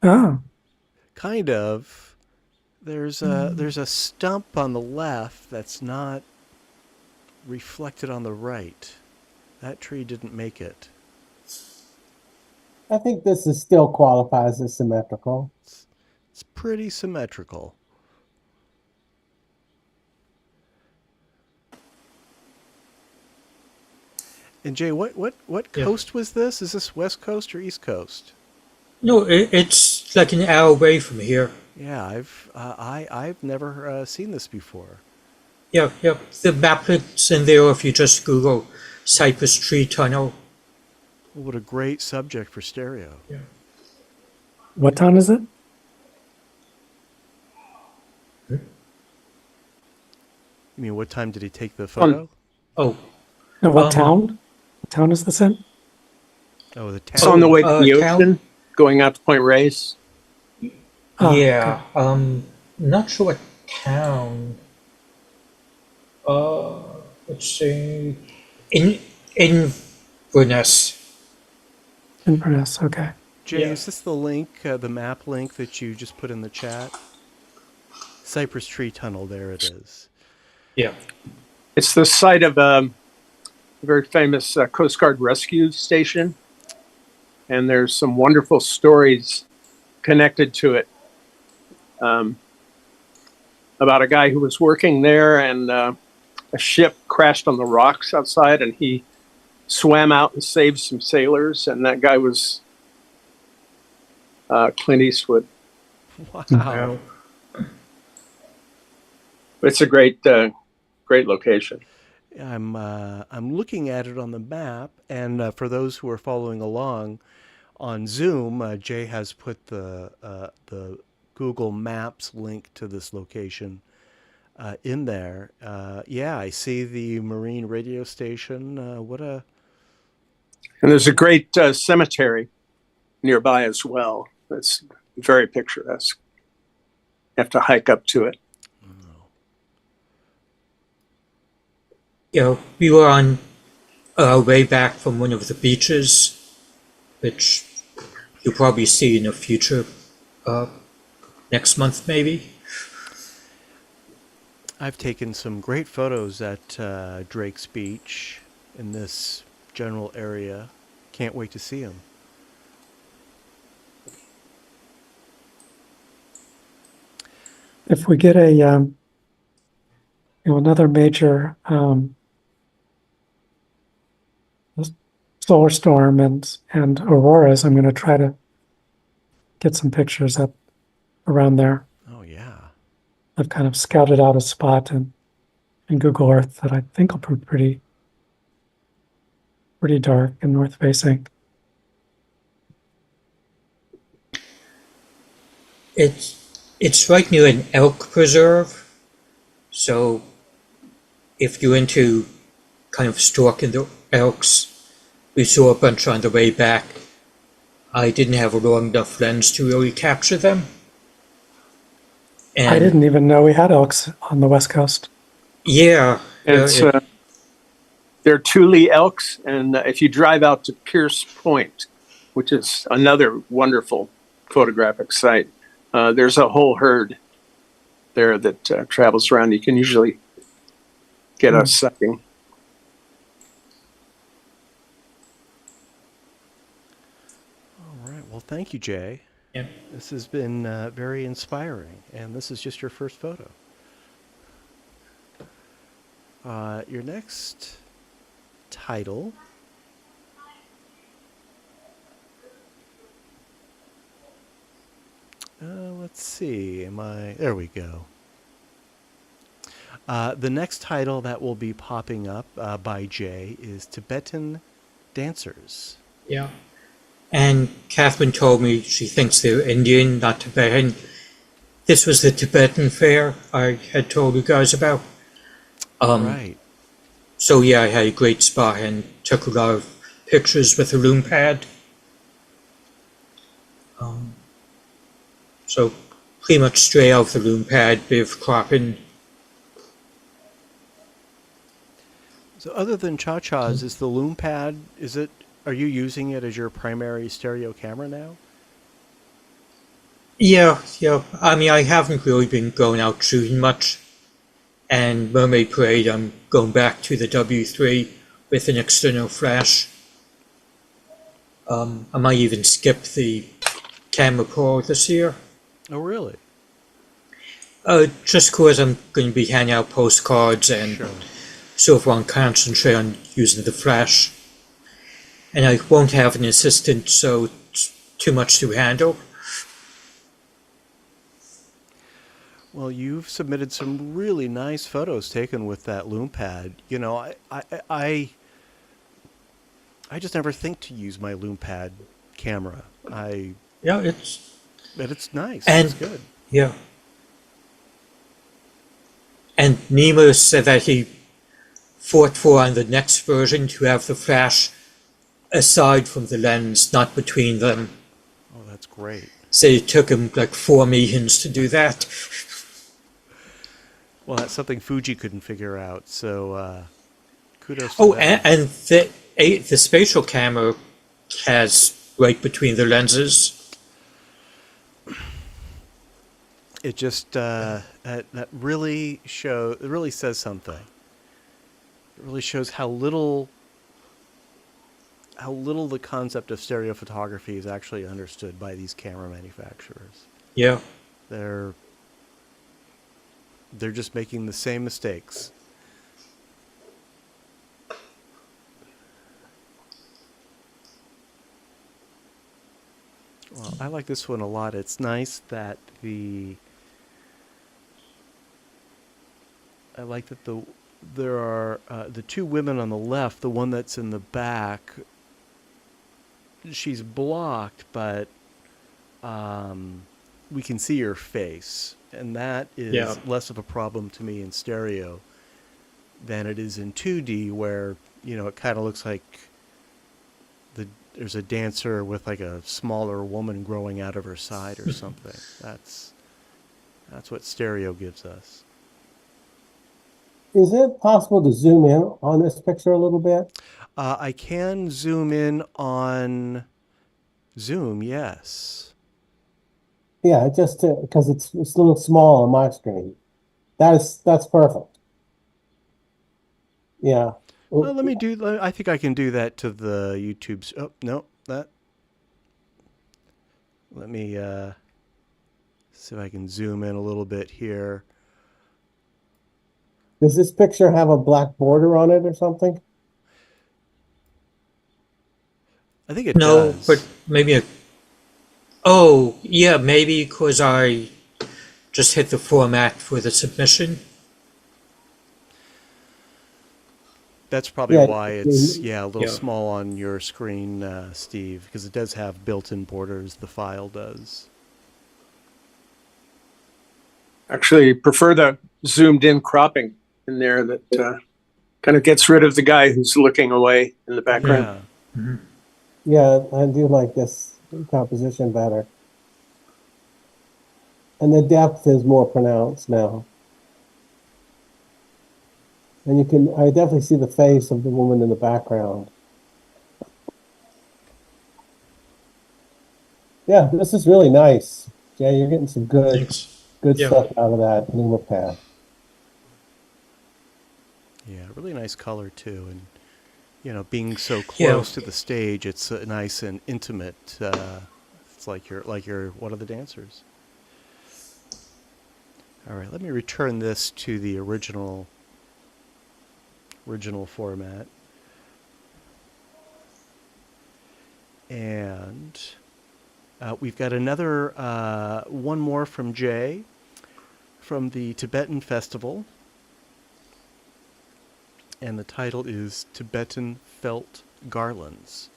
Speaker 5: Oh,
Speaker 1: Kind of. There's a stump on the left that's not reflected on the right. That tree didn't make it.
Speaker 3: I think this is still qualifies as symmetrical.
Speaker 1: It's pretty symmetrical. And Jay, what coast was this? Is this West Coast or East Coast?
Speaker 2: No, it's like an hour away from here.
Speaker 1: Yeah, I've never seen this before.
Speaker 2: Yeah. The maplet's in there if you just Google Cypress Tree Tunnel.
Speaker 1: What a great subject for stereo.
Speaker 2: Yeah.
Speaker 5: what town is it?
Speaker 1: You mean what time did he take the photo?
Speaker 2: Oh,
Speaker 5: No, what
Speaker 2: Um,
Speaker 5: town? What town is this in?
Speaker 1: Oh, the
Speaker 4: It's
Speaker 1: town.
Speaker 4: on the way to the
Speaker 2: town?
Speaker 4: ocean, going out to Point Reyes.
Speaker 5: Oh,
Speaker 2: yeah. Not sure what town. Let's see. In Inverness.
Speaker 5: Inverness. Okay.
Speaker 1: Jay,
Speaker 2: Yeah.
Speaker 1: is this the link, the map link that you just put in the chat? Cypress Tree Tunnel, there it is.
Speaker 2: Yeah.
Speaker 4: It's the site of a very famous Coast Guard rescue station. and there's some wonderful stories connected to it. About a guy who was working there, and a ship crashed on the rocks outside, and he swam out and saved some sailors, and that guy was Clint Eastwood.
Speaker 1: Wow.
Speaker 4: It's a great location.
Speaker 1: I'm looking at it on the map, and for those who are following along on Zoom, Jay has put the Google Maps link to this location in there. Yeah, I see the Marine radio station.
Speaker 4: And there's a great cemetery nearby as well. It's very picturesque. You have to hike up to it.
Speaker 2: You know, we were on our way back from one of the beaches, which you'll probably see in a future, next month maybe.
Speaker 1: I've taken some great photos at Drake's Beach in this general area. Can't wait to see them.
Speaker 5: If we get a another major solar storm and auroras, I'm going to try to get some pictures up around there.
Speaker 1: Oh yeah.
Speaker 5: I've kind of scouted out a spot in Google Earth that I think will be pretty dark and north facing.
Speaker 2: It's right near an elk preserve, so if you're into kind of stalking the elks, we saw a bunch on the way back. I didn't have a long enough lens to really capture them. And
Speaker 5: I didn't even know we had elks on the West Coast.
Speaker 2: Yeah.
Speaker 4: It's they're Thule elks, and if you drive out to Pierce Point, which is another wonderful photographic site, there's a whole herd there that travels around. You can usually get a sighting.
Speaker 1: All right. Well, thank you, Jay.
Speaker 2: Yeah.
Speaker 1: This has been very inspiring, and this is just your first photo. Your next title. Let's see. There we go. The next title that will be popping up by Jay is Tibetan Dancers.
Speaker 2: Yeah. And Catherine told me she thinks they're Indian, not Tibetan. This was the Tibetan fair I had told you guys about.
Speaker 1: Right.
Speaker 2: So yeah, I had a great spot and took a lot of pictures with a loom pad. So pretty much straight out of the loom pad, bit of cropping.
Speaker 1: So other than cha-chas, is the loom pad, are you using it as your primary stereo camera now?
Speaker 2: Yeah. I mean, I haven't really been going out shooting much. And Mermaid Parade, I'm going back to the W3 with an external flash. I might even skip the Camera Pro this year.
Speaker 1: Oh, really?
Speaker 2: Just because I'm going to be handing out postcards and
Speaker 1: Sure.
Speaker 2: sort of want to concentrate on using the flash. And I won't have an assistant, so it's too much to handle.
Speaker 1: Well, you've submitted some really nice photos taken with that loom pad. You know, I just never think to use my loom pad camera.
Speaker 2: Yeah,
Speaker 1: But it's nice.
Speaker 2: And-
Speaker 1: It's good.
Speaker 2: yeah. And Nemo said that he fought for on the next version to have the flash aside from the lens, not between them.
Speaker 1: Oh, that's great.
Speaker 2: So it took him like 4 meetings to do that.
Speaker 1: Well, that's something Fuji couldn't figure out. So kudos.
Speaker 2: Oh,
Speaker 1: to them.
Speaker 2: and the spatial camera has right between the lenses.
Speaker 1: It just that really says something. It really shows how little how little the concept of stereo photography is actually understood by these camera manufacturers.
Speaker 2: Yeah.
Speaker 1: They're just making the same mistakes. Well, I like this one a lot. It's nice that there are the two women on the left. The one that's in the back, she's blocked, but we can see her face, and that is less of a problem to me in stereo than it is in 2D, where it kind of looks like there's a dancer with like a smaller woman growing out of her side or something. That's what stereo gives us.
Speaker 3: Is it possible to zoom in on this picture a little bit?
Speaker 1: I can zoom in on Zoom, yes.
Speaker 3: Yeah, just because it's a little small on my screen. That's perfect. Yeah.
Speaker 1: Well, I think I can do that to the YouTube's. Oh, no, that. Let me see if I can zoom in a little bit here.
Speaker 3: Does this picture have a black border on it or something?
Speaker 1: I think it
Speaker 2: No,
Speaker 1: does.
Speaker 2: but maybe oh, yeah, maybe because I just hit the format for the submission.
Speaker 1: That's probably
Speaker 3: Yeah,
Speaker 1: why it's a little
Speaker 2: yeah.
Speaker 1: small on your screen, Steve, because it does have built-in borders. The file does.
Speaker 4: Actually, prefer the zoomed in cropping in there that kind of gets rid of the guy who's looking away in the background.
Speaker 1: Yeah.
Speaker 3: Yeah, I do like this composition better. And the depth is more pronounced now. And I definitely see the face of the woman in the background. Yeah, this is really nice. Jay, you're getting some good
Speaker 2: Yeah.
Speaker 3: stuff out of that LumaPad.
Speaker 1: Yeah, really nice color too, and being so close to the stage, it's nice and intimate. It's like you're one of the dancers. All right, let me return this to the original format, and we've got another one more from Jay from the Tibetan Festival. And the title is Tibetan Felt Garlands.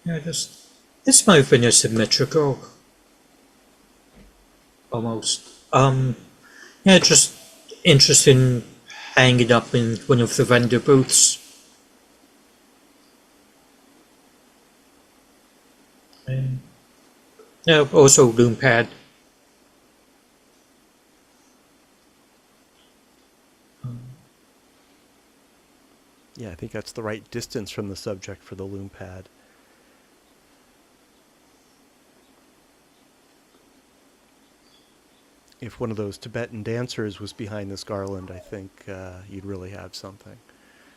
Speaker 2: Yeah, this might have been a symmetrical. Almost. Yeah, just interested in hanging up in one of the vendor booths. And yeah, also LoomPad.
Speaker 1: Yeah, I think that's the right distance from the subject for the loom pad. If one of those Tibetan dancers was behind this garland, I think you'd really have something.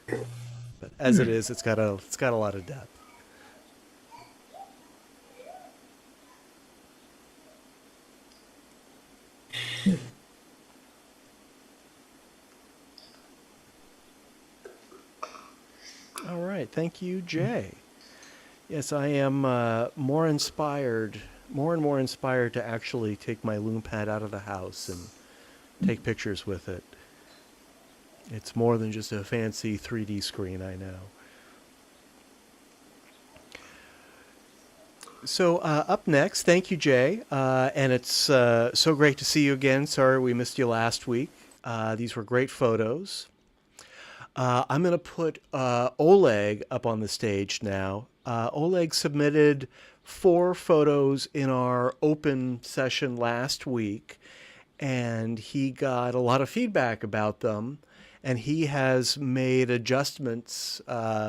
Speaker 1: But as it is, it's got a lot of depth. All right, thank you, Jay. Yes, I am more and more inspired to actually take my loom pad out of the house and take pictures with it. It's more than just a fancy 3D screen, I know. So up next, thank you, Jay. And it's so great to see you again. Sorry we missed you last week. These were great photos. I'm going to put Oleg up on the stage now. Oleg submitted 4 photos in our open session last week, and he got a lot of feedback about them, and he has made adjustments,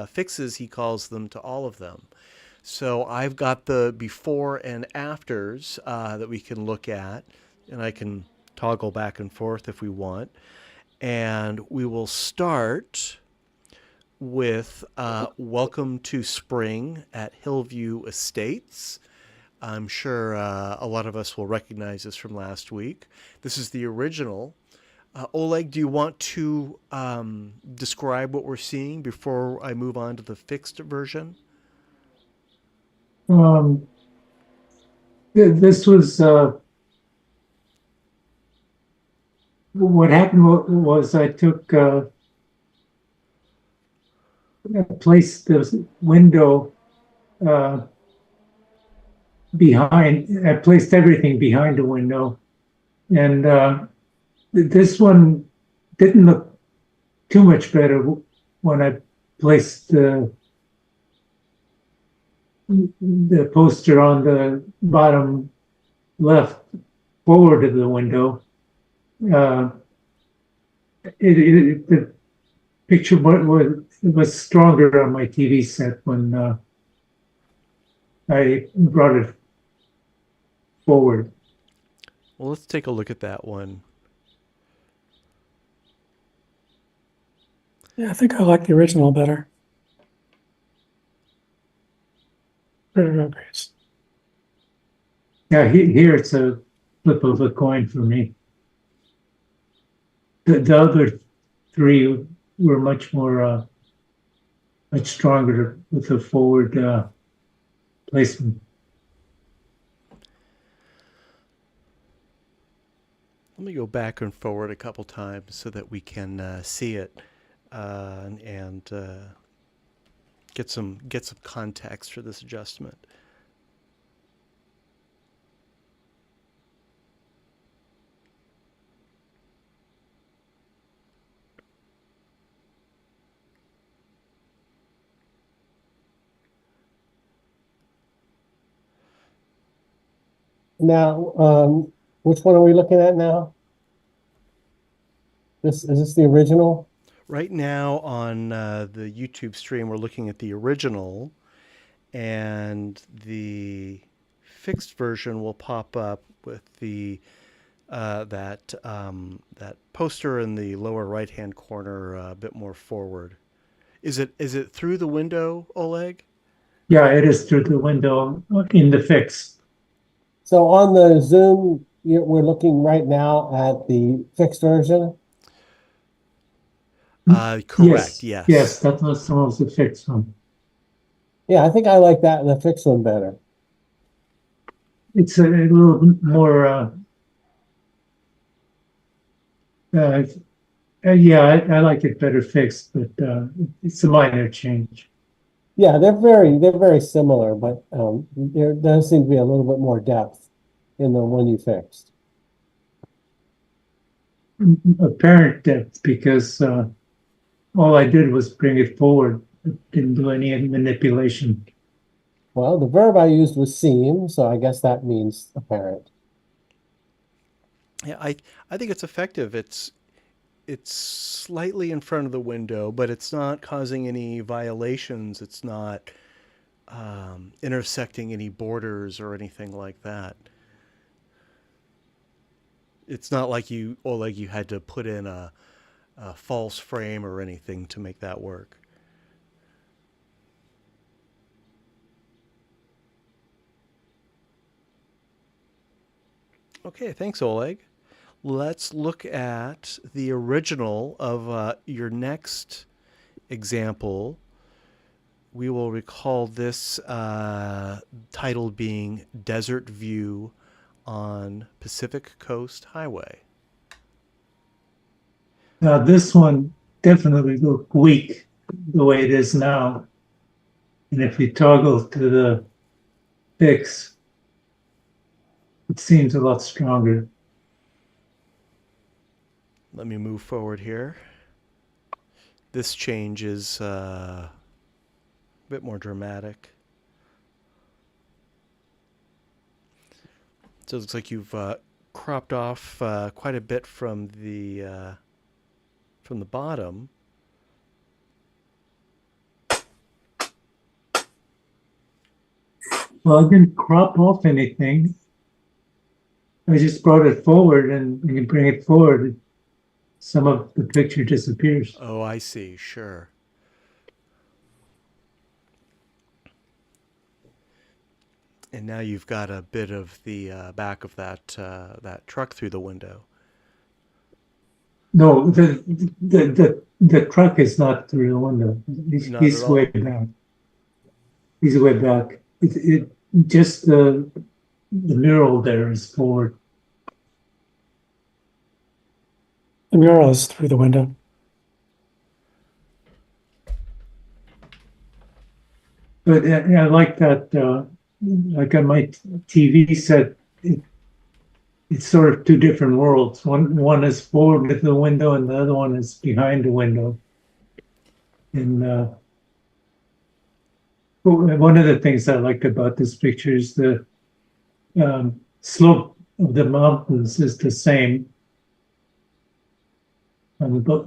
Speaker 1: fixes he calls them, to all of them. So I've got the before and afters that we can look at, and I can toggle back and forth if we want. And we will start with Welcome to Spring at Hillview Estates. I'm sure a lot of us will recognize this from last week. This is the original. Oleg, do you want to describe what we're seeing before I move on to the fixed version?
Speaker 7: This was what happened was I took placed the window behind. I placed everything behind the window, and this one didn't look too much better when I placed the poster on the bottom left forward of the window. The picture was stronger on my TV set when I brought it forward.
Speaker 1: Well, let's take a look at that one.
Speaker 5: Yeah, I think I like the original better. Grace.
Speaker 7: Yeah, here it's a flip of a coin for me. The other three were much more, much stronger with the forward placement.
Speaker 1: Let me go back and forward a couple times so that we can see it and get some context for this adjustment.
Speaker 3: Now, which one are we looking at now? Is this the original?
Speaker 1: Right now on the YouTube stream, we're looking at the original, and the fixed version will pop up with the that poster in the lower right-hand corner a bit more forward. Is it through the window, Oleg?
Speaker 7: Yeah, it is through the window in the fix.
Speaker 3: So on the Zoom, we're looking right now at the fixed version.
Speaker 1: Correct. Yes.
Speaker 7: Yes, that was some of the fixed one.
Speaker 3: Yeah, I think I like that the fixed one better.
Speaker 7: It's a little more. Yeah, I like it better fixed, but it's a minor change.
Speaker 3: Yeah, they're very similar, but there does seem to be a little bit more depth in the one you fixed.
Speaker 7: Apparent depth, because all I did was bring it forward. Didn't do any manipulation.
Speaker 3: Well, the verb I used was seem, so I guess that means apparent.
Speaker 1: Yeah, I think it's effective. It's slightly in front of the window, but it's not causing any violations. It's not intersecting any borders or anything like that. It's not like you had to put in a false frame or anything to make that work. Okay, thanks, Oleg. Let's look at the original of your next example. We will recall this title being Desert View on Pacific Coast Highway.
Speaker 7: Now this one definitely looked weak the way it is now. And if you toggle to the fix, it seems a lot stronger.
Speaker 1: Let me move forward here. This change is a bit more dramatic. So it looks like you've cropped off quite a bit from the bottom.
Speaker 7: Well, I didn't crop off anything. I just brought it forward, and when you bring it forward, some of the picture disappears.
Speaker 1: Oh, I see. Sure. And now you've got a bit of the back of that truck through the window.
Speaker 7: No, the truck is not through the window.
Speaker 1: Not
Speaker 7: He's
Speaker 1: at all?
Speaker 7: way back. He's way back. It just the mural there is forward.
Speaker 5: The mural is through the window.
Speaker 7: But I like that. Like on my TV set, it's sort of two different worlds. One is forward with the window, and the other one is behind the window. And one of the things I liked about this picture is the slope of the mountains is the same on both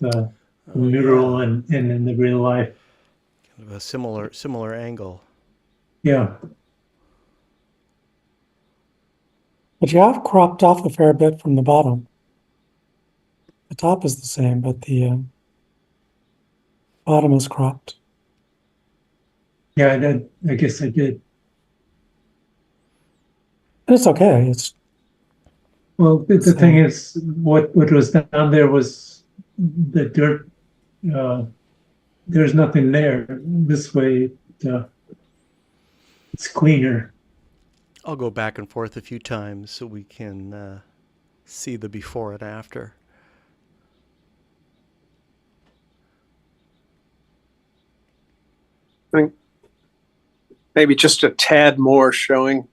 Speaker 7: the mural and in the real life.
Speaker 1: Kind of a similar angle.
Speaker 7: Yeah.
Speaker 5: But you have cropped off a fair bit from the bottom. The top is the same, but the bottom is cropped.
Speaker 7: Yeah, I guess I did.
Speaker 5: And it's okay. It's
Speaker 7: Well, the thing is, what was down there was the dirt. There's nothing there. This way, it's cleaner.
Speaker 1: I'll go back and forth a few times so we can see the before and after.
Speaker 4: I think maybe just a tad more showing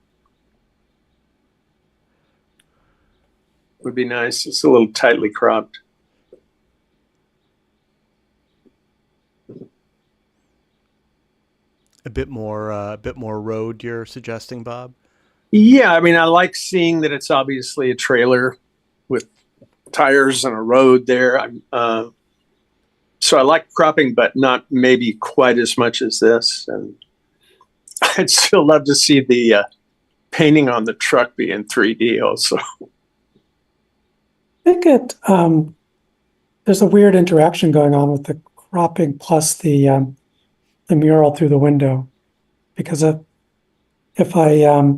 Speaker 4: would be nice. It's a little tightly cropped.
Speaker 1: A bit more road you're suggesting, Bob?
Speaker 4: Yeah, I mean, I like seeing that it's obviously a trailer with tires and a road there. So I like cropping, but not maybe quite as much as this. And I'd still love to see the painting on the truck be in 3D also.
Speaker 5: I think there's a weird interaction going on with the cropping plus the mural through the window, because if I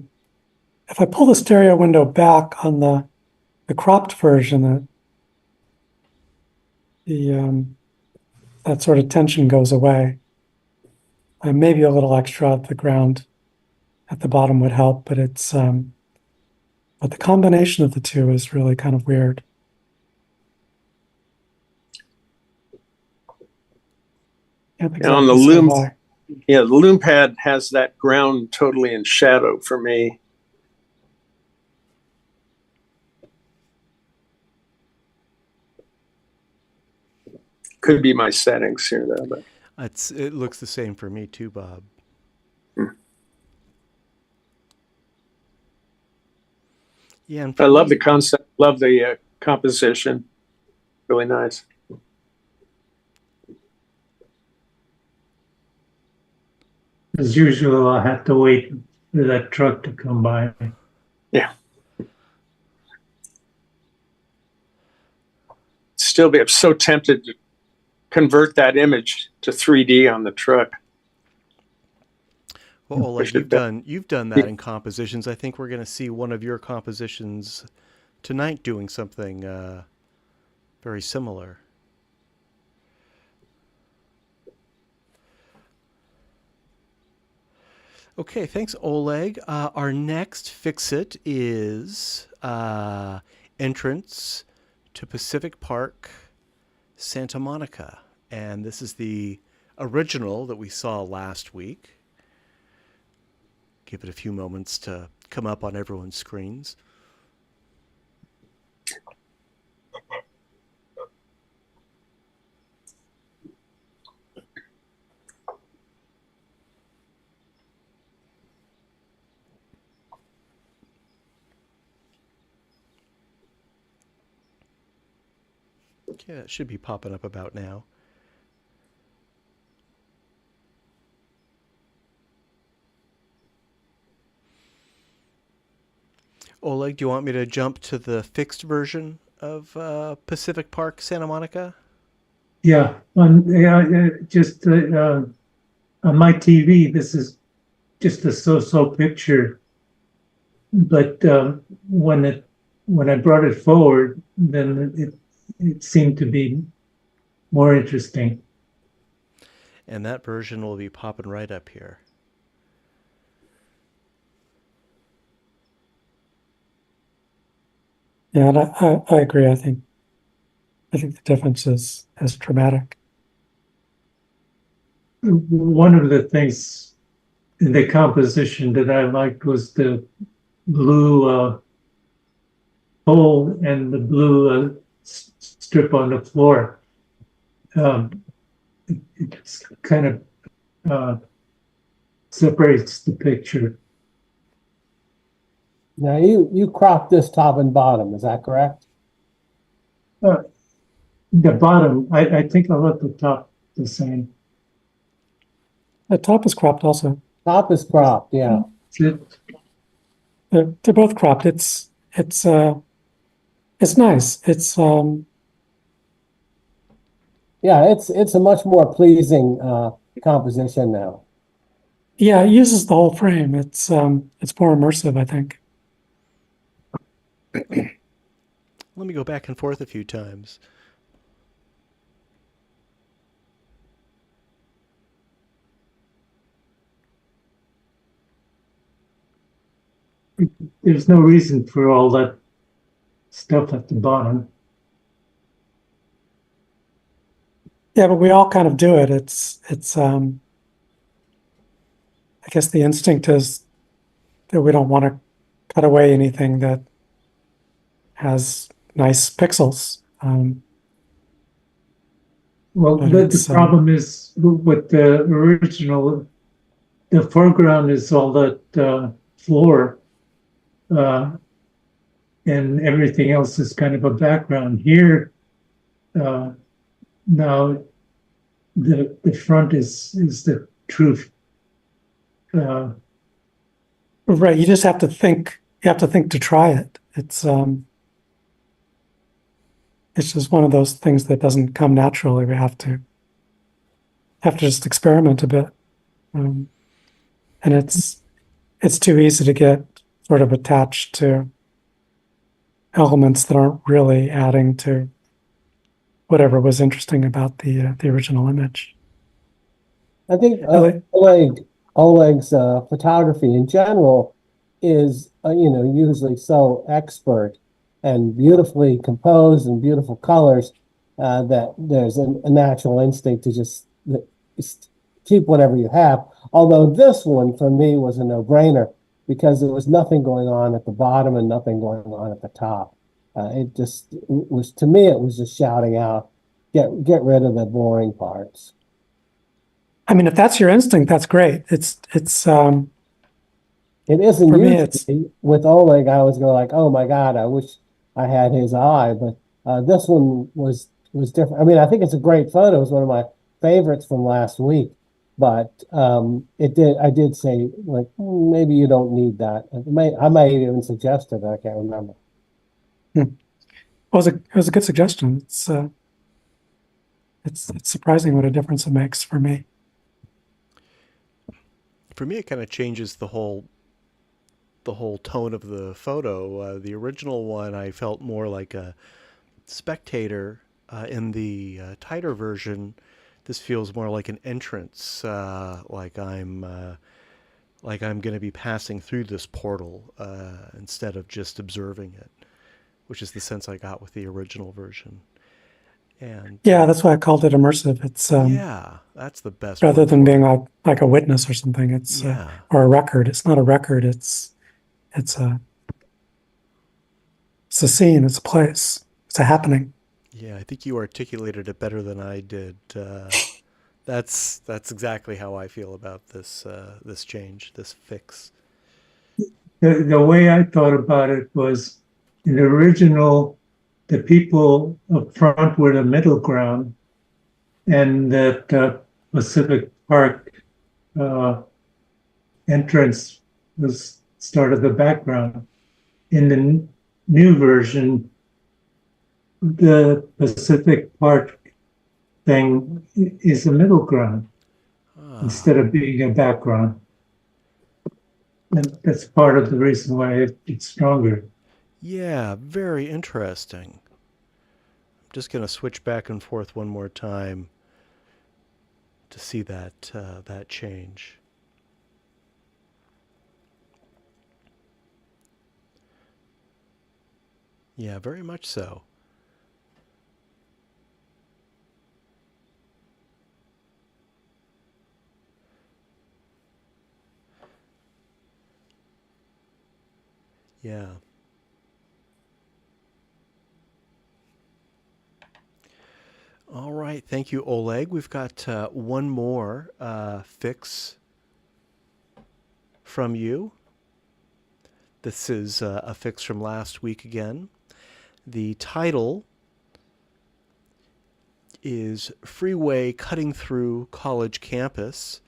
Speaker 5: pull the stereo window back on the cropped version, that sort of tension goes away. Maybe a little extra at the ground at the bottom would help, but but the combination of the two is really kind of weird.
Speaker 4: And on the loom, yeah, the loom pad has that ground totally in shadow for me. Could be my settings here, though. But
Speaker 1: It looks the same for me too, Bob. Yeah, and
Speaker 4: I love the concept. Love the composition. Really nice.
Speaker 7: As usual, I have to wait for that truck to come by.
Speaker 4: Yeah. Still be, I'm so tempted to convert that image to 3D on the truck.
Speaker 1: Well, Oleg, you've done that in compositions. I think we're going to see one of your compositions tonight doing something very similar. Okay, thanks, Oleg. Our next Fix-It is entrance to Pacific Park, Santa Monica. And this is the original that we saw last week. Give it a few moments to come up on everyone's screens. Okay, that should be popping up about now. Oleg, do you want me to jump to the fixed version of Pacific Park, Santa Monica?
Speaker 7: Yeah, on my TV, this is just a so-so picture. But when I brought it forward, then it seemed to be more interesting.
Speaker 1: And that version will be popping right up here.
Speaker 5: Yeah, and I agree. I think the difference is dramatic.
Speaker 7: One of the things in the composition that I liked was the blue hole and the blue strip on the floor. It kind of separates the picture.
Speaker 3: Now you cropped this top and bottom, is that correct?
Speaker 7: The bottom, I think I left the top the same.
Speaker 5: The top is cropped also.
Speaker 3: Top is cropped, yeah.
Speaker 5: They're both cropped. It's nice. It's
Speaker 3: Yeah, it's a much more pleasing composition now.
Speaker 5: yeah, it uses the whole frame. It's more immersive, I think.
Speaker 1: Let me go back and forth a few times.
Speaker 7: There's no reason for all that stuff at the bottom.
Speaker 5: Yeah, but we all kind of do it. It's I guess the instinct is that we don't want to cut away anything that has nice pixels.
Speaker 7: Well,
Speaker 5: But
Speaker 7: the problem is with the original, the foreground is all that floor, and everything else is kind of a background. Here, now the front is the truth.
Speaker 5: Right, you just have to think. You have to think to try it. It's just one of those things that doesn't come naturally. We have to just experiment a bit, and it's too easy to get sort of attached to elements that aren't really adding to whatever was interesting about the original image.
Speaker 3: I think
Speaker 5: Really?
Speaker 3: Oleg's photography in general is usually so expert and beautifully composed and beautiful colors that there's a natural instinct to just keep whatever you have. Although this one for me was a no-brainer because there was nothing going on at the bottom and nothing going on at the top. It was, to me, it was just shouting out, get rid of the boring parts.
Speaker 5: I mean, if that's your instinct, that's great. It isn't for me.
Speaker 3: Usually with Oleg, I always go like, oh my God, I wish I had his eye, but this one was different. I mean, I think it's a great photo. It's one of my favorites from last week, but I did say like, maybe you don't need that. I may even suggest it. I can't remember.
Speaker 5: It was a good suggestion. It's surprising what a difference it makes for me.
Speaker 1: For me, it kind of changes the whole tone of the photo. The original one, I felt more like a spectator. In the tighter version, this feels more like an entrance, like I'm going to be passing through this portal instead of just observing it, which is the sense I got with the original version. And
Speaker 5: Yeah, that's why I called it immersive. It's
Speaker 1: yeah, that's the best.
Speaker 5: rather
Speaker 1: word
Speaker 5: than
Speaker 1: for
Speaker 5: being
Speaker 1: it.
Speaker 5: like a witness or something. It's
Speaker 1: Yeah.
Speaker 5: or a record. It's not a record. It's a scene. It's a place. It's a happening.
Speaker 1: Yeah, I think you articulated it better than I did. That's exactly how I feel about this this change, this fix.
Speaker 7: The way I thought about it was in the original, the people up front were the middle ground, and that Pacific Park entrance was started the background. In the new version, the Pacific Park thing is a middle ground instead of being a background. And that's part of the reason why it's stronger.
Speaker 1: Yeah, very interesting. I'm just going to switch back and forth one more time to see that change. Yeah, very much so. Yeah. All right. Thank you, Oleg. We've got one more fix from you. This is a fix from last week again. The title is Freeway Cutting Through College Campus.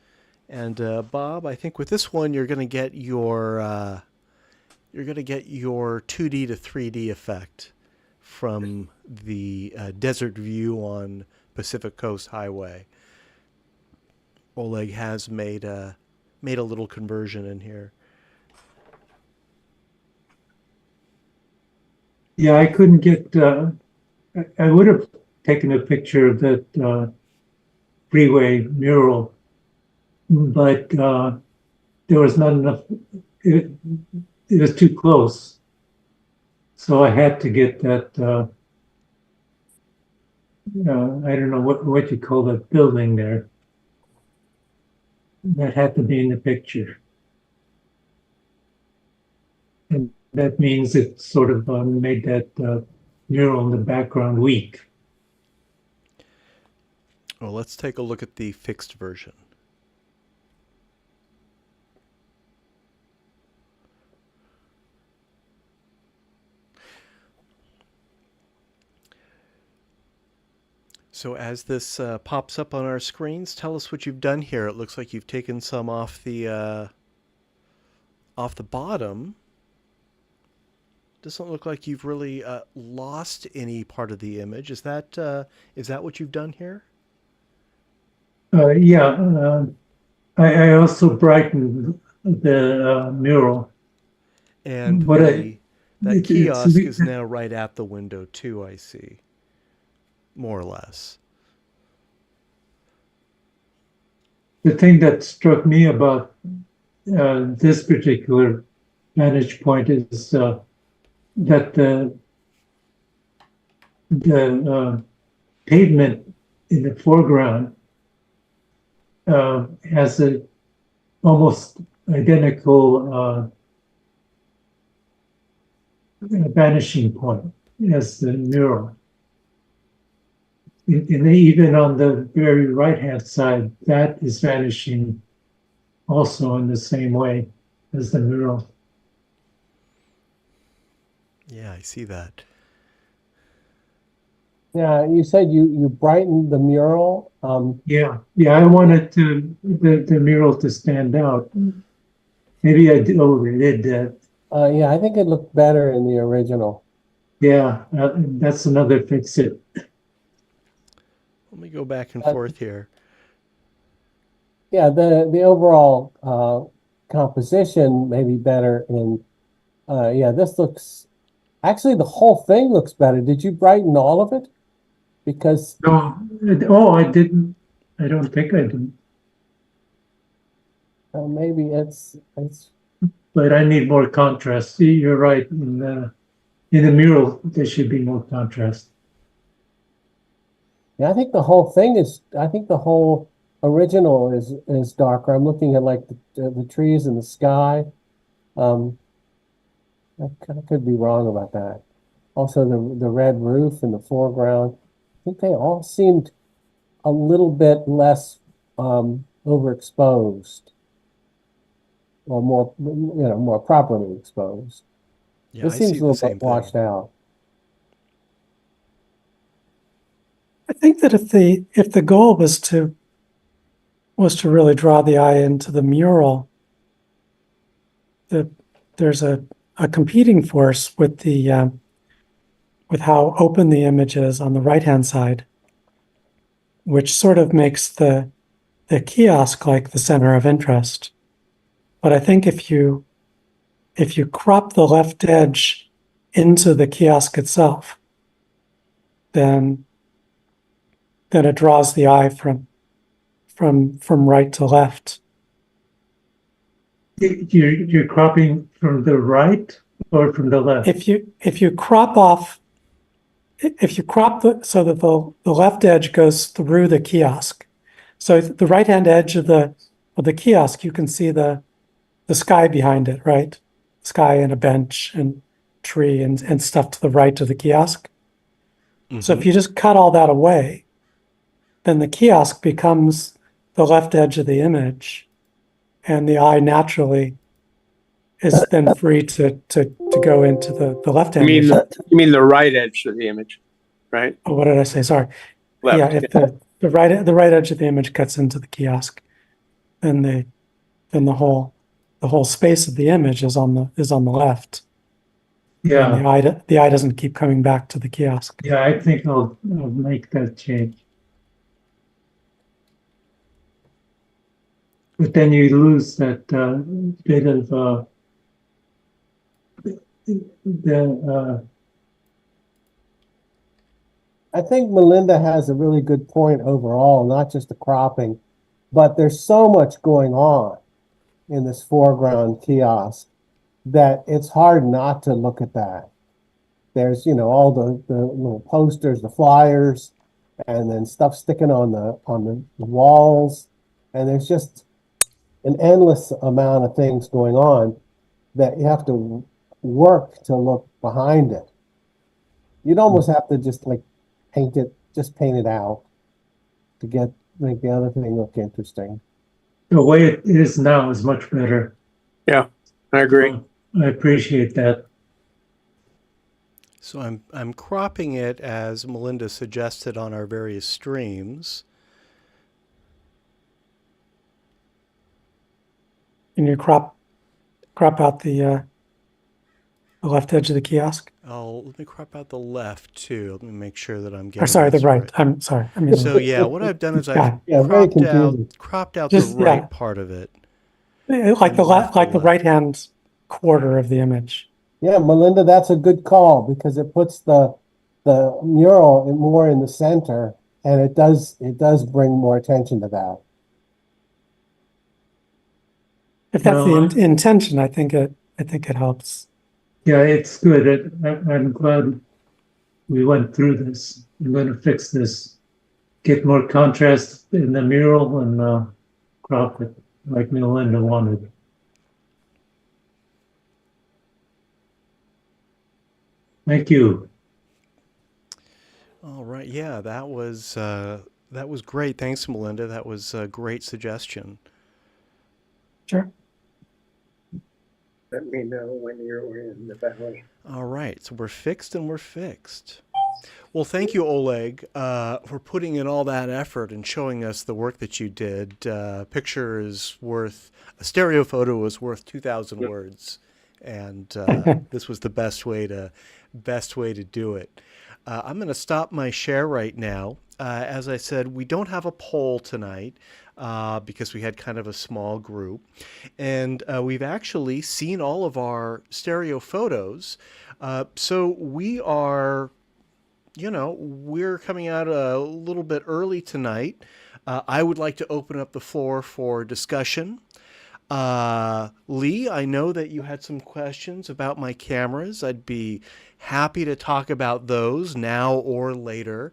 Speaker 1: And Bob, I think with this one you're going to get your 2D to 3D effect from the desert view on Pacific Coast Highway. Oleg has made a little conversion in here.
Speaker 7: Yeah, I couldn't get. I would have taken a picture of that freeway mural, but there was not enough. It was too close, so I had to get that. I don't know what you call that building there. That had to be in the picture, and that means it sort of made that mural in the background weak.
Speaker 1: Well, let's take a look at the fixed version. So as this pops up on our screens, tell us what you've done here. It looks like you've taken some off the bottom. Doesn't look like you've really lost any part of the image. Is that what you've done here?
Speaker 7: Yeah, I also brightened the mural.
Speaker 1: And
Speaker 7: What
Speaker 1: that kiosk is now right at the window too, I see. More or less.
Speaker 7: The thing that struck me about this particular vantage point is that the pavement in the foreground has a almost identical vanishing point as the mural. Even on the very right-hand side, that is vanishing also in the same way as the mural.
Speaker 1: Yeah, I see that.
Speaker 3: Yeah, you said you brightened the mural.
Speaker 7: Yeah, I wanted the mural to stand out. Maybe I overdid that.
Speaker 3: Yeah, I think it looked better in the original.
Speaker 7: Yeah, that's another fix it.
Speaker 1: Let me go back and forth here.
Speaker 3: Yeah, the overall composition may be better in. Yeah, this looks. Actually, the whole thing looks better. Did you brighten all of it? Because
Speaker 7: No, I didn't. I don't think I did.
Speaker 3: maybe it's.
Speaker 7: But I need more contrast. See, you're right. In the mural, there should be more contrast.
Speaker 3: Yeah, I think the whole thing is. I think the whole original is darker. I'm looking at like the trees and the sky. I could be wrong about that. Also, the red roof in the foreground. I think they all seemed a little bit less overexposed, or more, more properly exposed.
Speaker 1: Yeah,
Speaker 3: This
Speaker 1: I
Speaker 3: seems
Speaker 1: see
Speaker 3: a
Speaker 1: the
Speaker 3: little
Speaker 1: same
Speaker 3: bit
Speaker 1: thing.
Speaker 3: washed out.
Speaker 5: I think that if the goal was to really draw the eye into the mural, that there's a competing force with the with how open the image is on the right-hand side, which sort of makes the kiosk like the center of interest. But I think if you if you crop the left edge into the kiosk itself, then it draws the eye from right to left.
Speaker 7: You're cropping from the right or from the left?
Speaker 5: If you crop so that the left edge goes through the kiosk, so the right hand edge of the kiosk, you can see the sky behind it, right? Sky and a bench and tree and stuff to the right of the kiosk. So if you just cut all that away, then the kiosk becomes the left edge of the image, and the eye naturally is then free to go into the left
Speaker 4: You
Speaker 5: hand.
Speaker 4: mean the right edge of the image, right?
Speaker 5: Oh, what did I say? Sorry.
Speaker 4: Left.
Speaker 5: Yeah, if the right edge of the image cuts into the kiosk, then the whole space of the image is on the left.
Speaker 7: Yeah.
Speaker 5: And the eye doesn't keep coming back to the kiosk.
Speaker 7: Yeah, I think I'll make that change. But then you lose that bit of the
Speaker 3: I think Melinda has a really good point overall, not just the cropping, but there's so much going on in this foreground kiosk that it's hard not to look at that. There's, all the little posters, the flyers, and then stuff sticking on the walls. And there's just an endless amount of things going on that you have to work to look behind it. You'd almost have to just paint it out to make the other thing look interesting.
Speaker 7: the way it is now is much better.
Speaker 4: Yeah, I agree.
Speaker 7: I appreciate that.
Speaker 1: So I'm cropping it as Melinda suggested on our various streams.
Speaker 5: Can you crop out the left edge of the kiosk?
Speaker 1: Let me crop out the left too. Let me make sure that I'm getting.
Speaker 5: Or sorry, the
Speaker 1: this
Speaker 5: right. I'm sorry. I mean,
Speaker 1: So yeah, what I've done is I've
Speaker 3: very
Speaker 1: cropped out
Speaker 3: confusing.
Speaker 1: the
Speaker 5: Just,
Speaker 1: right
Speaker 5: yeah.
Speaker 1: part of it.
Speaker 5: like the
Speaker 1: left
Speaker 5: right hand quarter of the image.
Speaker 3: Yeah, Melinda, that's a good call because it puts the mural more in the center, and it does bring more attention to that.
Speaker 5: If that's
Speaker 7: Well,
Speaker 5: the intention, I think it helps.
Speaker 7: Yeah, it's good. I'm glad we went through this. I'm going to fix this, get more contrast in the mural and crop it like Melinda wanted. Thank you.
Speaker 1: All right. Yeah, that was great. Thanks, Melinda. That was a great suggestion.
Speaker 5: Sure.
Speaker 4: Let me know when you're in the valley.
Speaker 1: All right. So we're fixed and we're fixed. Well, thank you, Oleg, for putting in all that effort and showing us the work that you did. A stereo photo is worth 2,000 words. And this was the best way to do it. I'm going to stop my share right now. As I said, we don't have a poll tonight because we had kind of a small group. And we've actually seen all of our stereo photos. So we are, we're coming out a little bit early tonight. I would like to open up the floor for discussion. Lee, I know that you had some questions about my cameras. I'd be happy to talk about those now or later.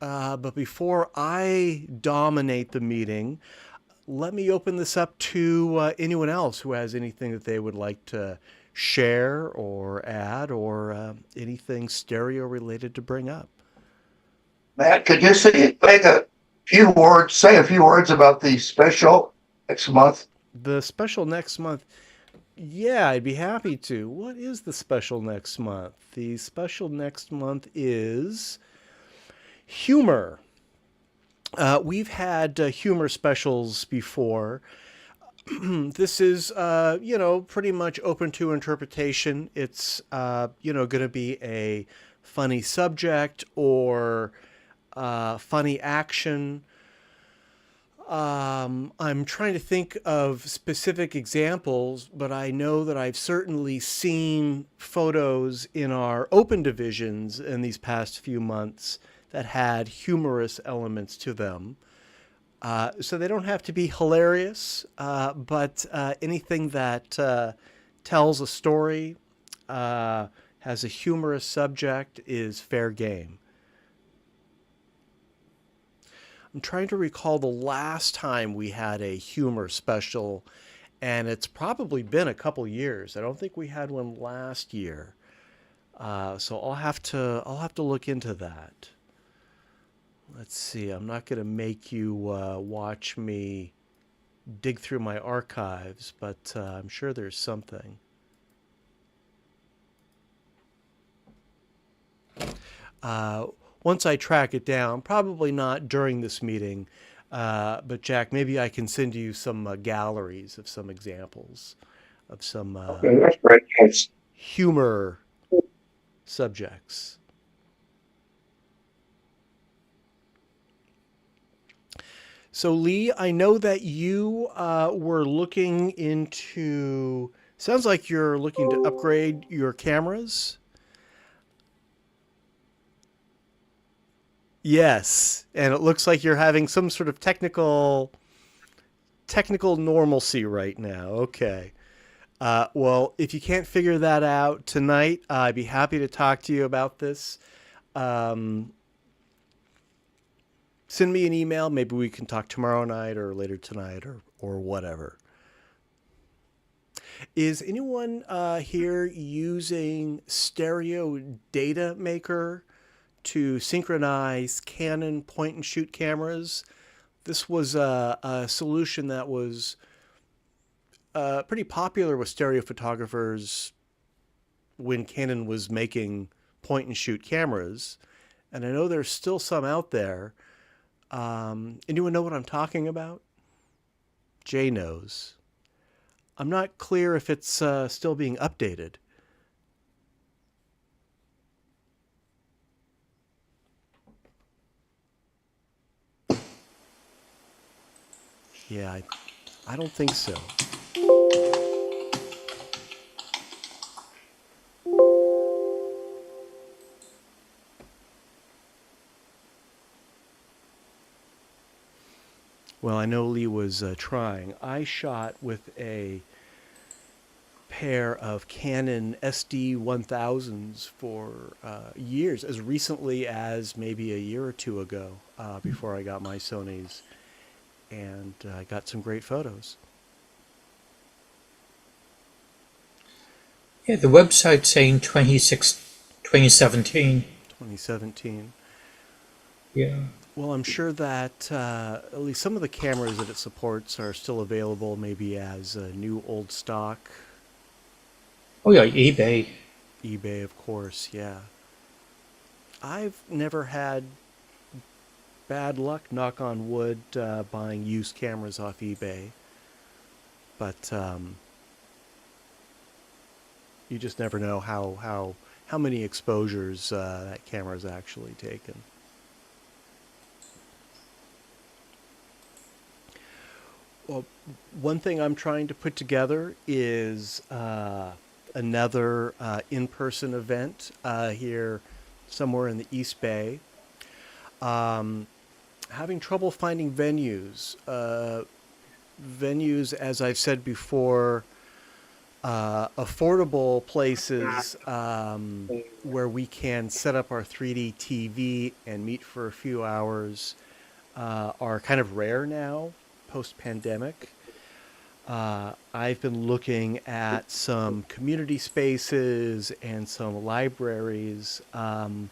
Speaker 1: But before I dominate the meeting, let me open this up to anyone else who has anything that they would like to share or add or anything stereo related to bring up.
Speaker 6: Matt, could you say a few words about the special next month?
Speaker 1: The special next month, yeah, I'd be happy to. What is the special next month? The special next month is humor. We've had humor specials before. This is, pretty much open to interpretation. It's, going to be a funny subject or funny action. I'm trying to think of specific examples, but I know that I've certainly seen photos in our open divisions in these past few months that had humorous elements to them. So they don't have to be hilarious, but anything that tells a story, has a humorous subject, is fair game. I'm trying to recall the last time we had a humor special, and it's probably been a couple years. I don't think we had one last year, so I'll have to look into that. Let's see. I'm not going to make you watch me dig through my archives, but I'm sure there's something. Once I track it down, probably not during this meeting, but Jack, maybe I can send you some galleries of some examples of some
Speaker 6: Okay, that's great. Yes.
Speaker 1: humor subjects. So Lee, I know that you were looking into, sounds like you're looking to upgrade your cameras. Yes, and it looks like you're having some sort of technical normalcy right now. Okay. Well, if you can't figure that out tonight, I'd be happy to talk to you about this. Um, Send me an email. Maybe we can talk tomorrow night or later tonight or whatever. Is anyone here using Stereo Data Maker to synchronize Canon point and shoot cameras? This was a solution that was pretty popular with stereo photographers when Canon was making point and shoot cameras. And I know there's still some out there. Anyone know what I'm talking about? Jay knows. I'm not clear if it's still being updated. Yeah, I don't think so. Well, I know Lee was trying. I shot with a pair of Canon SD-1000s for years, as recently as maybe a year or two ago, before I got my Sonys, and I got some great photos.
Speaker 2: Yeah, the website's saying 2017.
Speaker 1: 2017.
Speaker 2: Yeah.
Speaker 1: Well, I'm sure that at least some of the cameras that it supports are still available, maybe as new old stock.
Speaker 2: Oh yeah, eBay.
Speaker 1: eBay, of course, yeah. I've never had bad luck, knock on wood, buying used cameras off eBay. But you just never know how many exposures that camera's actually taken. Well, one thing I'm trying to put together is another in-person event here somewhere in the East Bay. Having trouble finding venues. Venues, as I've said before, affordable places where we can set up our 3D TV and meet for a few hours are kind of rare now, post-pandemic. I've been looking at some community spaces and some libraries, and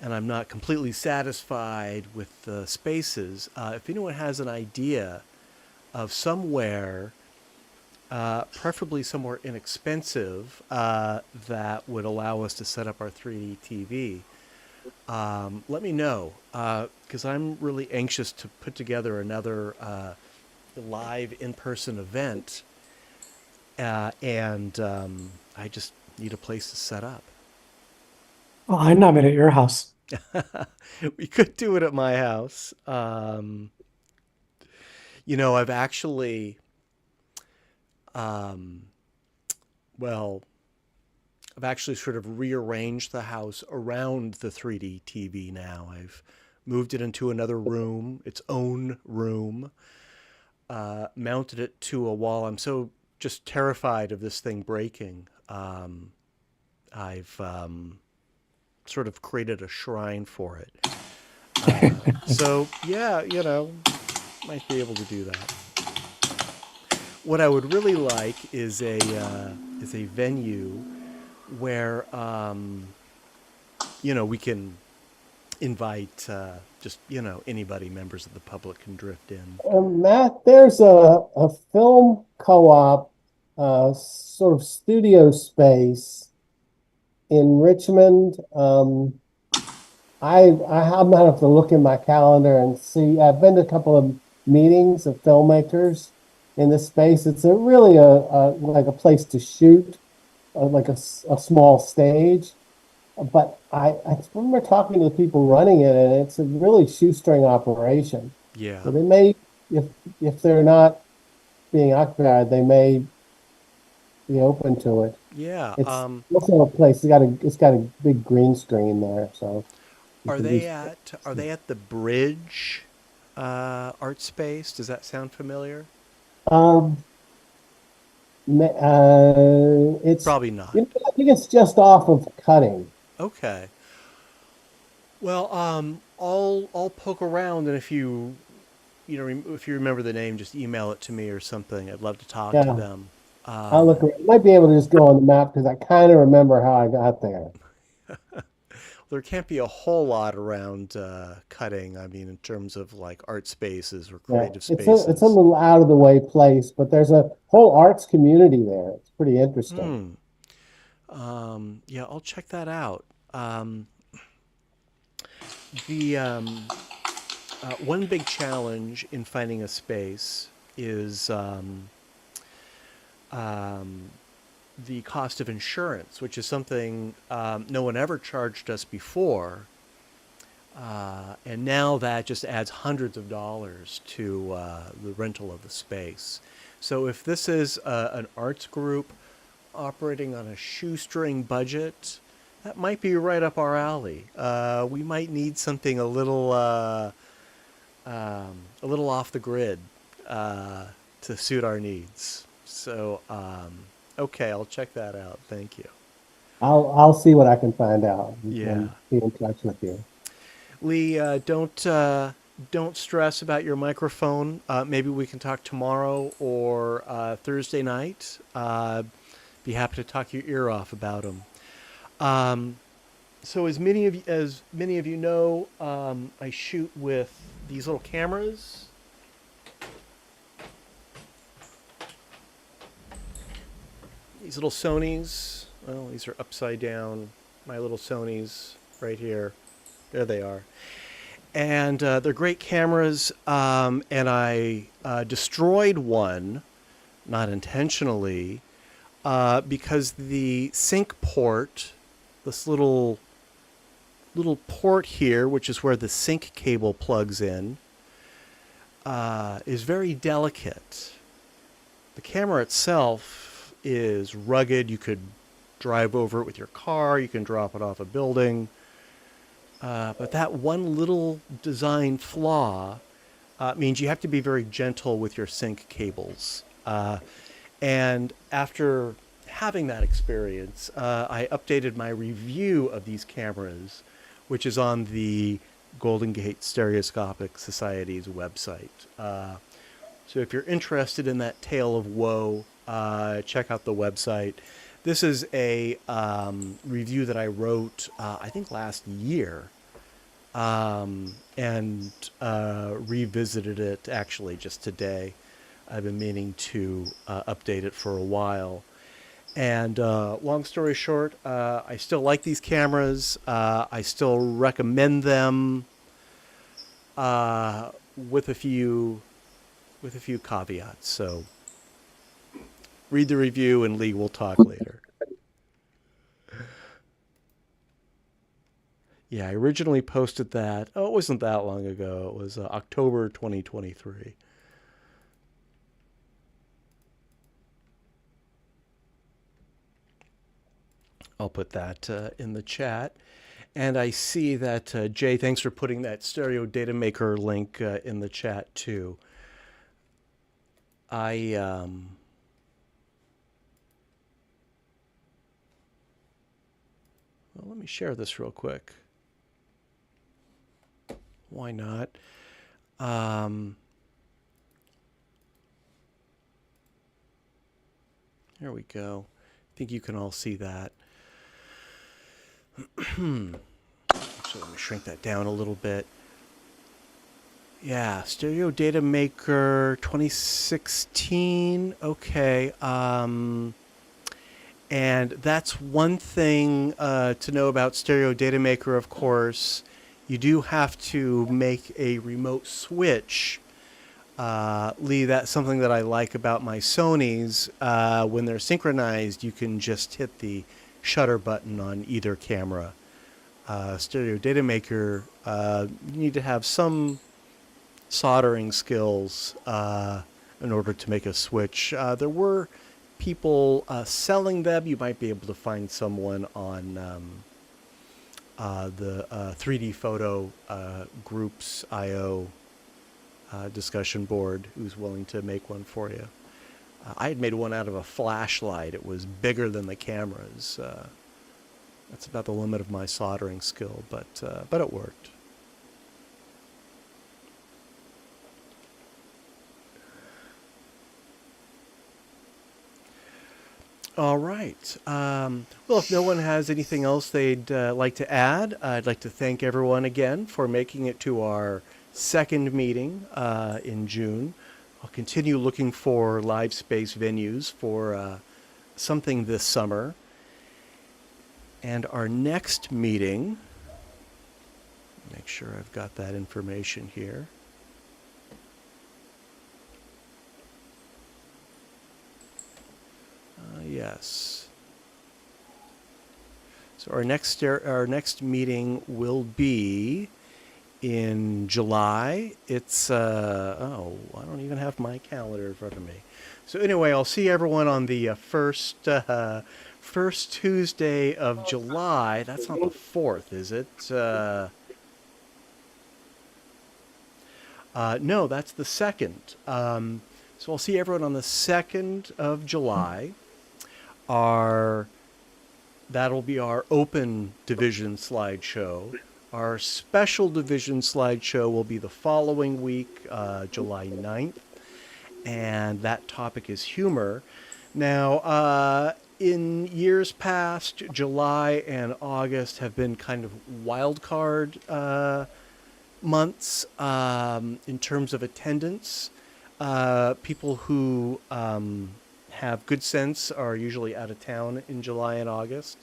Speaker 1: I'm not completely satisfied with the spaces. If anyone has an idea of somewhere, preferably somewhere inexpensive, that would allow us to set up our 3D TV, let me know, because I'm really anxious to put together another live in-person event, and I just need a place to set up.
Speaker 5: Well, I'm not at your house.
Speaker 1: We could do it at my house. I've actually, um, well, I've actually sort of rearranged the house around the 3D TV now. I've moved it into another room, its own room, mounted it to a wall. I'm so just terrified of this thing breaking. I've sort of created a shrine for it. So, yeah, might be able to do that. What I would really like is a venue where we can invite just anybody, members of the public can drift in.
Speaker 3: Matt, there's a film co-op, sort of studio space in Richmond. I'm gonna have to look in my calendar and see. I've been to a couple of meetings of filmmakers in this space. It's really like a place to shoot, like a small stage. But I remember talking to the people running it, and it's a really shoestring operation.
Speaker 1: Yeah.
Speaker 3: So they may, if they're not being occupied, they may be open to it.
Speaker 1: Yeah.
Speaker 3: It's also a place. It's got a big green screen there. So
Speaker 1: Are they at the Bridge art space? Does that sound familiar?
Speaker 3: um it's
Speaker 1: Probably not.
Speaker 3: I think it's just off of Cutting.
Speaker 1: Okay. Well, I'll poke around, and if if you remember the name, just email it to me or something. I'd love to talk to
Speaker 3: Yeah,
Speaker 1: them.
Speaker 3: I'll look. I might be able to just go on the map because I kind of remember how I got there.
Speaker 1: There can't be a whole lot around Cutting. I mean, in terms of like art spaces or
Speaker 3: Yeah,
Speaker 1: creative spaces.
Speaker 3: it's a little out of the way place, but there's a whole arts community there. It's pretty interesting.
Speaker 1: Yeah, I'll check that out. The one big challenge in finding a space is the cost of insurance, which is something no one ever charged us before. And now that just adds hundreds of dollars to the rental of the space. So if this is an arts group operating on a shoestring budget, that might be right up our alley. We might need something a little off the grid to suit our needs. So, okay, I'll check that out. Thank you.
Speaker 3: I'll see what I can find out
Speaker 1: Yeah.
Speaker 3: and be in touch with you.
Speaker 1: Lee, don't stress about your microphone. Maybe we can talk tomorrow or Thursday night. Be happy to talk your ear off about them. So as many of you know, I shoot with these little cameras. These little Sonys. Well, these are upside down. My little Sonys right here. There they are. And they're great cameras. And I destroyed one, not intentionally, because the sync port, this little port here, which is where the sync cable plugs in, is very delicate. The camera itself is rugged. You could drive over it with your car. You can drop it off a building. But that one little design flaw means you have to be very gentle with your sync cables. And after having that experience, I updated my review of these cameras, which is on the Golden Gate Stereoscopic Society's website. So if you're interested in that tale of woe, check out the website. This is a review that I wrote, I think last year, and revisited it actually just today. I've been meaning to update it for a while. And long story short, I still like these cameras. I still recommend them with a few caveats. So read the review, and Lee will talk later. Yeah, I originally posted that. Oh, it wasn't that long ago. It was October 2023. I'll put that in the chat. And I see that, Jay, thanks for putting that Stereo Data Maker link in the chat too. Well, let me share this real quick. Why not? There we go. I think you can all see that. Actually, let me shrink that down a little bit. Yeah, Stereo Data Maker 2016. Okay. And that's one thing to know about Stereo Data Maker, of course. You do have to make a remote switch. Lee, that's something that I like about my Sonys. When they're synchronized, you can just hit the shutter button on either camera. Stereo Data Maker, you need to have some soldering skills in order to make a switch. There were people selling them. You might be able to find someone on the 3D Photo Groups IO discussion board who's willing to make one for you. I had made one out of a flashlight. It was bigger than the cameras. That's about the limit of my soldering skill, but it worked. All right. Well, if no one has anything else they'd like to add, I'd like to thank everyone again for making it to our second meeting in June. I'll continue looking for live space venues for something this summer. And our next meeting, make sure I've got that information here. Yes. So our next meeting will be in July. It's oh, I don't even have my calendar in front of me. So anyway, I'll see everyone on the first Tuesday of July. That's not the 4th, is it? No, that's the 2nd. So I'll see everyone on the 2nd of July. That'll be our open division slideshow. Our special division slideshow will be the following week, July 9th. And that topic is humor. Now, in years past, July and August have been kind of wild card months in terms of attendance. People who have good sense are usually out of town in July and August.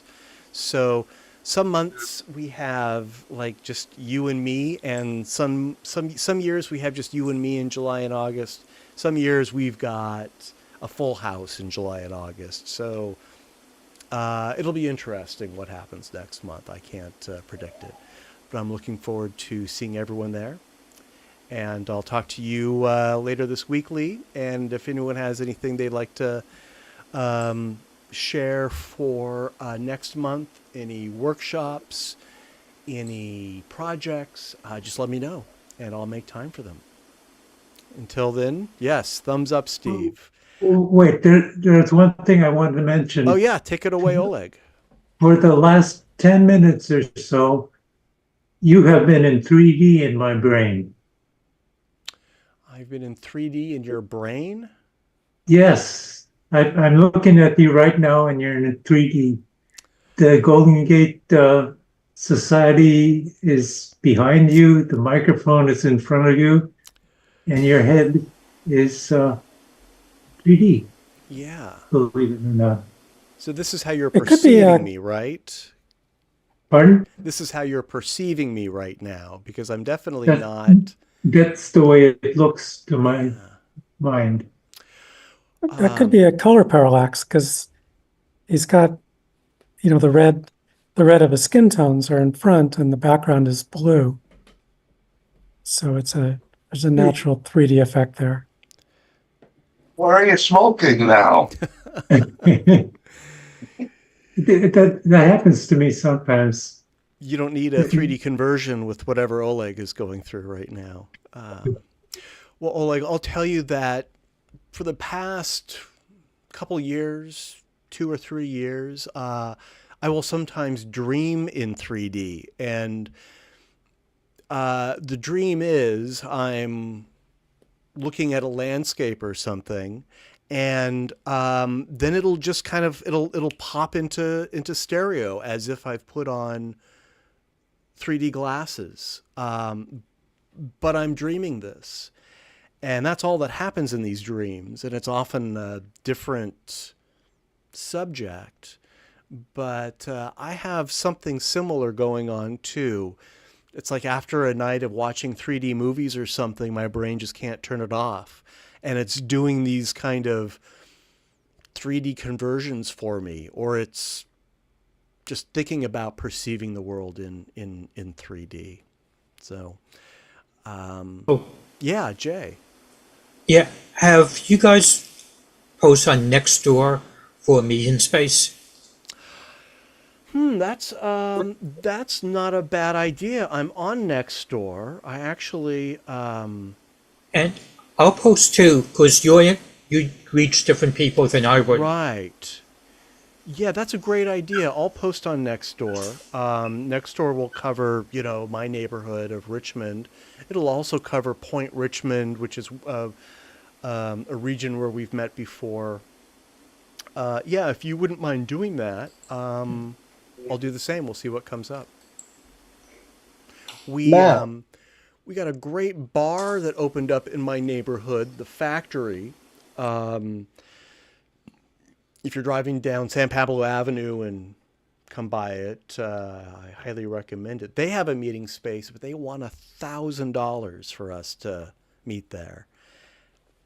Speaker 1: So some months we have like just you and me, and some years we have just you and me in July and August. Some years we've got a full house in July and August. So it'll be interesting what happens next month. I can't predict it, but I'm looking forward to seeing everyone there. And I'll talk to you later this week, Lee. And if anyone has anything they'd like to share for next month, any workshops, any projects, just let me know, and I'll make time for them. Until then, yes, thumbs up, Steve.
Speaker 7: Wait, there's one thing I wanted to mention.
Speaker 1: Oh, yeah, take it away, Oleg.
Speaker 7: For the last 10 minutes or so, you have been in 3D in my brain.
Speaker 1: I've been in 3D in your brain?
Speaker 7: Yes, I'm looking at you right now, and you're in 3D. The Golden Gate Society is behind you. The microphone is in front of you, and your head is 3D.
Speaker 1: Yeah.
Speaker 7: Believe it or not.
Speaker 1: So this is how you're
Speaker 5: It could be,
Speaker 1: perceiving me, right?
Speaker 7: Pardon?
Speaker 1: This is how you're perceiving me right now, because I'm definitely
Speaker 7: That-
Speaker 1: not.
Speaker 7: That's the way it looks to my mind.
Speaker 5: That could be a color parallax because he's got, the red of his skin tones are in front and the background is blue. So there's a natural 3D effect there.
Speaker 6: Why are you smoking now?
Speaker 7: That happens to me sometimes.
Speaker 1: You don't need a 3D conversion with whatever Oleg is going through right now. Well, Oleg, I'll tell you that for the past couple years, 2 or 3 years, I will sometimes dream in 3D. And the dream is I'm looking at a landscape or something, and then it'll just kind of it'll pop into stereo as if I've put on 3D glasses. But I'm dreaming this, and that's all that happens in these dreams, and it's often a different subject. But I have something similar going on too. It's like after a night of watching 3D movies or something, my brain just can't turn it off. And it's doing these kind of 3D conversions for me, or it's just thinking about perceiving the world in 3D. So, yeah, Jay.
Speaker 2: Yeah. Have you guys posted on Nextdoor for a meeting space?
Speaker 1: That's not a bad idea. I'm on Nextdoor. I actually
Speaker 2: And I'll post too, because you reach different people than I would.
Speaker 1: right. Yeah, that's a great idea. I'll post on Nextdoor. Nextdoor will cover, my neighborhood of Richmond. It'll also cover Point Richmond, which is a region where we've met before. Yeah, if you wouldn't mind doing that, I'll do the same. We'll see what comes up. We
Speaker 3: Matt.
Speaker 1: we got a great bar that opened up in my neighborhood, the Factory. If you're driving down San Pablo Avenue and come by it, I highly recommend it. They have a meeting space, but they want $1,000 for us to meet there.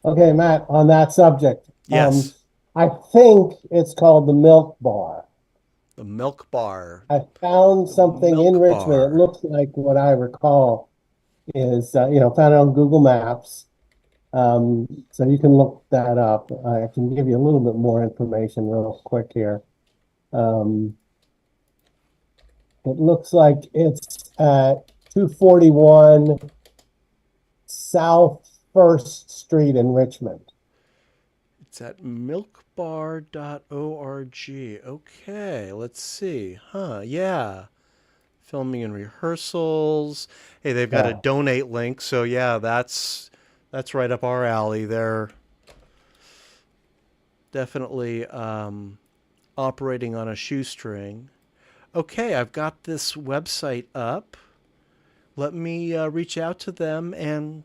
Speaker 3: Okay, Matt, on that subject.
Speaker 1: Yes.
Speaker 3: I think it's called the Milk Bar.
Speaker 1: The Milk Bar.
Speaker 3: I found something in
Speaker 1: Milk
Speaker 3: Richmond.
Speaker 1: Bar.
Speaker 3: It looks like what I recall is, found it on Google Maps. So you can look that up. I can give you a little bit more information real quick here. It looks like it's at 241 South First Street in Richmond.
Speaker 1: It's at milkbar.org. Okay, let's see. Yeah. Filming and rehearsals. Hey, they've got a
Speaker 3: Yeah.
Speaker 1: donate link, so yeah, that's right up our alley. They're definitely operating on a shoestring. Okay, I've got this website up. Let me reach out to them and,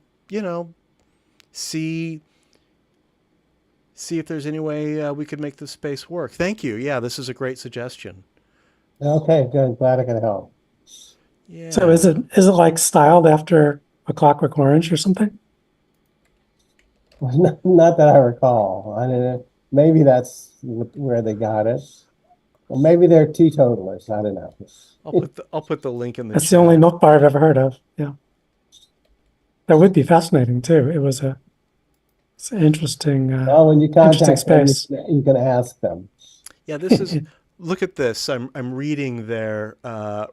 Speaker 1: see if there's any way we could make this space work. Thank you. Yeah, this is a great suggestion.
Speaker 3: Okay, good. Glad I could help.
Speaker 1: Yeah.
Speaker 5: So is it like styled after A Clockwork Orange or something?
Speaker 3: Not that I recall. I don't know. Maybe that's where they got it. Or maybe they're teetotalers. I don't know.
Speaker 1: I'll put the link in the
Speaker 5: That's
Speaker 1: chat.
Speaker 5: the only milk bar I've ever heard of. Yeah. That would be fascinating too. It's an interesting,
Speaker 3: Well, when you
Speaker 5: interesting
Speaker 3: contact them,
Speaker 5: space.
Speaker 3: you can ask them.
Speaker 1: Yeah, this is. Look at this. I'm reading their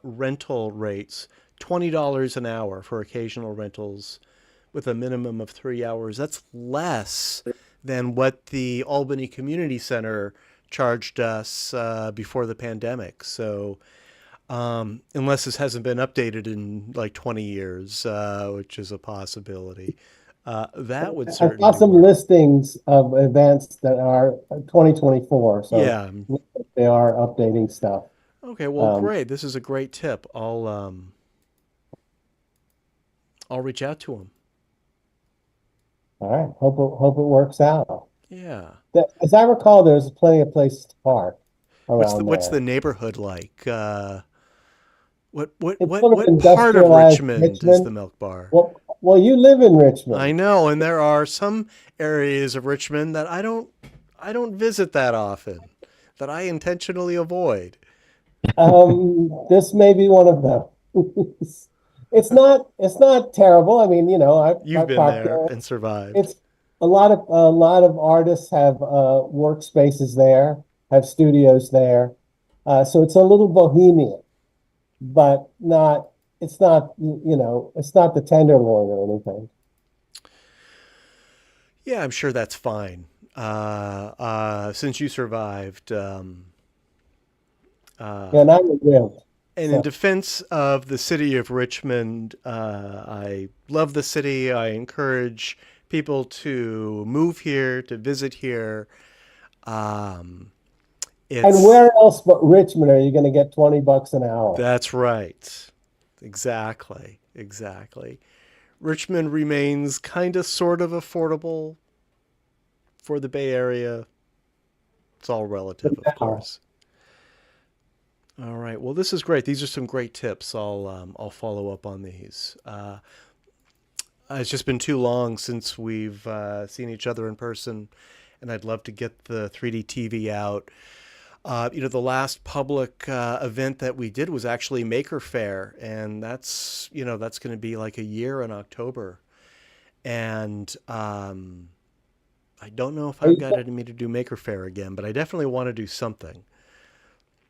Speaker 1: rental rates. $20 an hour for occasional rentals, with a minimum of 3 hours. That's less than what the Albany Community Center charged us before the pandemic. So, unless this hasn't been updated in like 20 years, which is a possibility. That would
Speaker 3: I
Speaker 1: certainly
Speaker 3: saw some
Speaker 1: work.
Speaker 3: listings of events that are 2024, so
Speaker 1: Yeah.
Speaker 3: they are updating stuff.
Speaker 1: Okay. Well,
Speaker 3: Um,
Speaker 1: great. This is a great tip. I'll reach out to him.
Speaker 3: All right. Hope it works out.
Speaker 1: Yeah.
Speaker 3: As I recall, there's plenty of places to park around
Speaker 1: What's
Speaker 3: there.
Speaker 1: the neighborhood like? What
Speaker 3: It's sort of
Speaker 1: part of
Speaker 3: industrialized
Speaker 1: Richmond is
Speaker 3: Richmond.
Speaker 1: the Milk Bar?
Speaker 3: Well, you live in Richmond.
Speaker 1: I know, and there are some areas of Richmond that I don't visit that often, that I intentionally avoid.
Speaker 3: This may be one of them. It's not terrible. I mean, I
Speaker 1: You've been
Speaker 3: parked
Speaker 1: there
Speaker 3: there.
Speaker 1: and survived.
Speaker 3: It's a lot of artists have workspaces there, have studios there. So it's a little bohemian, but not, it's not, it's not the Tenderloin or anything.
Speaker 1: Yeah, I'm sure that's fine. Since you survived,
Speaker 3: And I lived.
Speaker 1: and in defense of the city of Richmond, I love the city. I encourage people to move here, to visit here.
Speaker 3: And where else but Richmond are you going to get $20 an hour?
Speaker 1: That's right. Exactly. Exactly. Richmond remains kind of sort of affordable for the Bay Area. It's all relative, of course. All right. Well, this is great. These are some great tips. I'll follow up on these. It's just been too long since we've seen each other in person, and I'd love to get the 3D TV out. The last public event that we did was actually Maker Faire, and that's going to be like a year in October. And I don't know if I've got it in me to do Maker Faire again, but I definitely want to do something.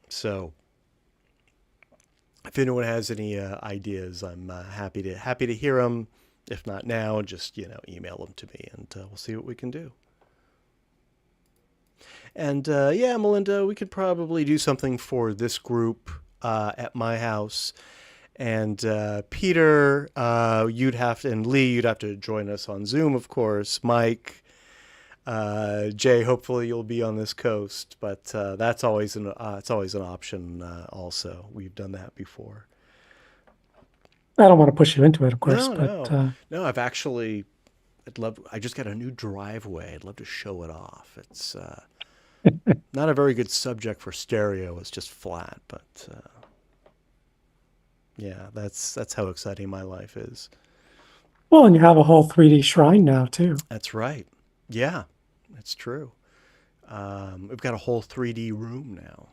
Speaker 1: So if anyone has any ideas, I'm happy to hear them. If not now, just email them to me, and we'll see what we can do. And yeah, Melinda, we could probably do something for this group at my house. And Peter, and Lee, you'd have to join us on Zoom, of course. Mike, Jay, hopefully you'll be on this coast, but that's always it's always an option. Also, we've done that before.
Speaker 5: I don't want to push you into it, of course,
Speaker 1: No, I just got a new driveway. I'd love to show it off. It's not a very good subject for stereo. It's just flat, but yeah, that's how exciting my life is.
Speaker 5: Well, and you have a whole 3D shrine now too.
Speaker 1: That's right. Yeah, that's true. We've got a whole 3D room now.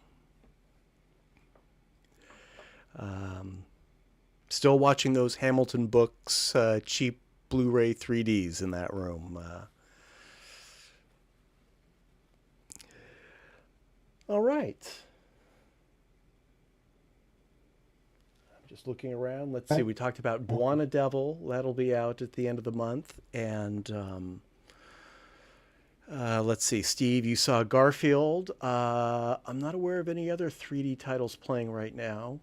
Speaker 1: Still watching those Hamilton books, cheap Blu-ray 3Ds in that room. All right. I'm just looking around. Let's see. We talked about Buona Devil. That'll be out at the end of the month. And let's see. Steve, you saw Garfield. I'm not aware of any other 3D titles playing right now.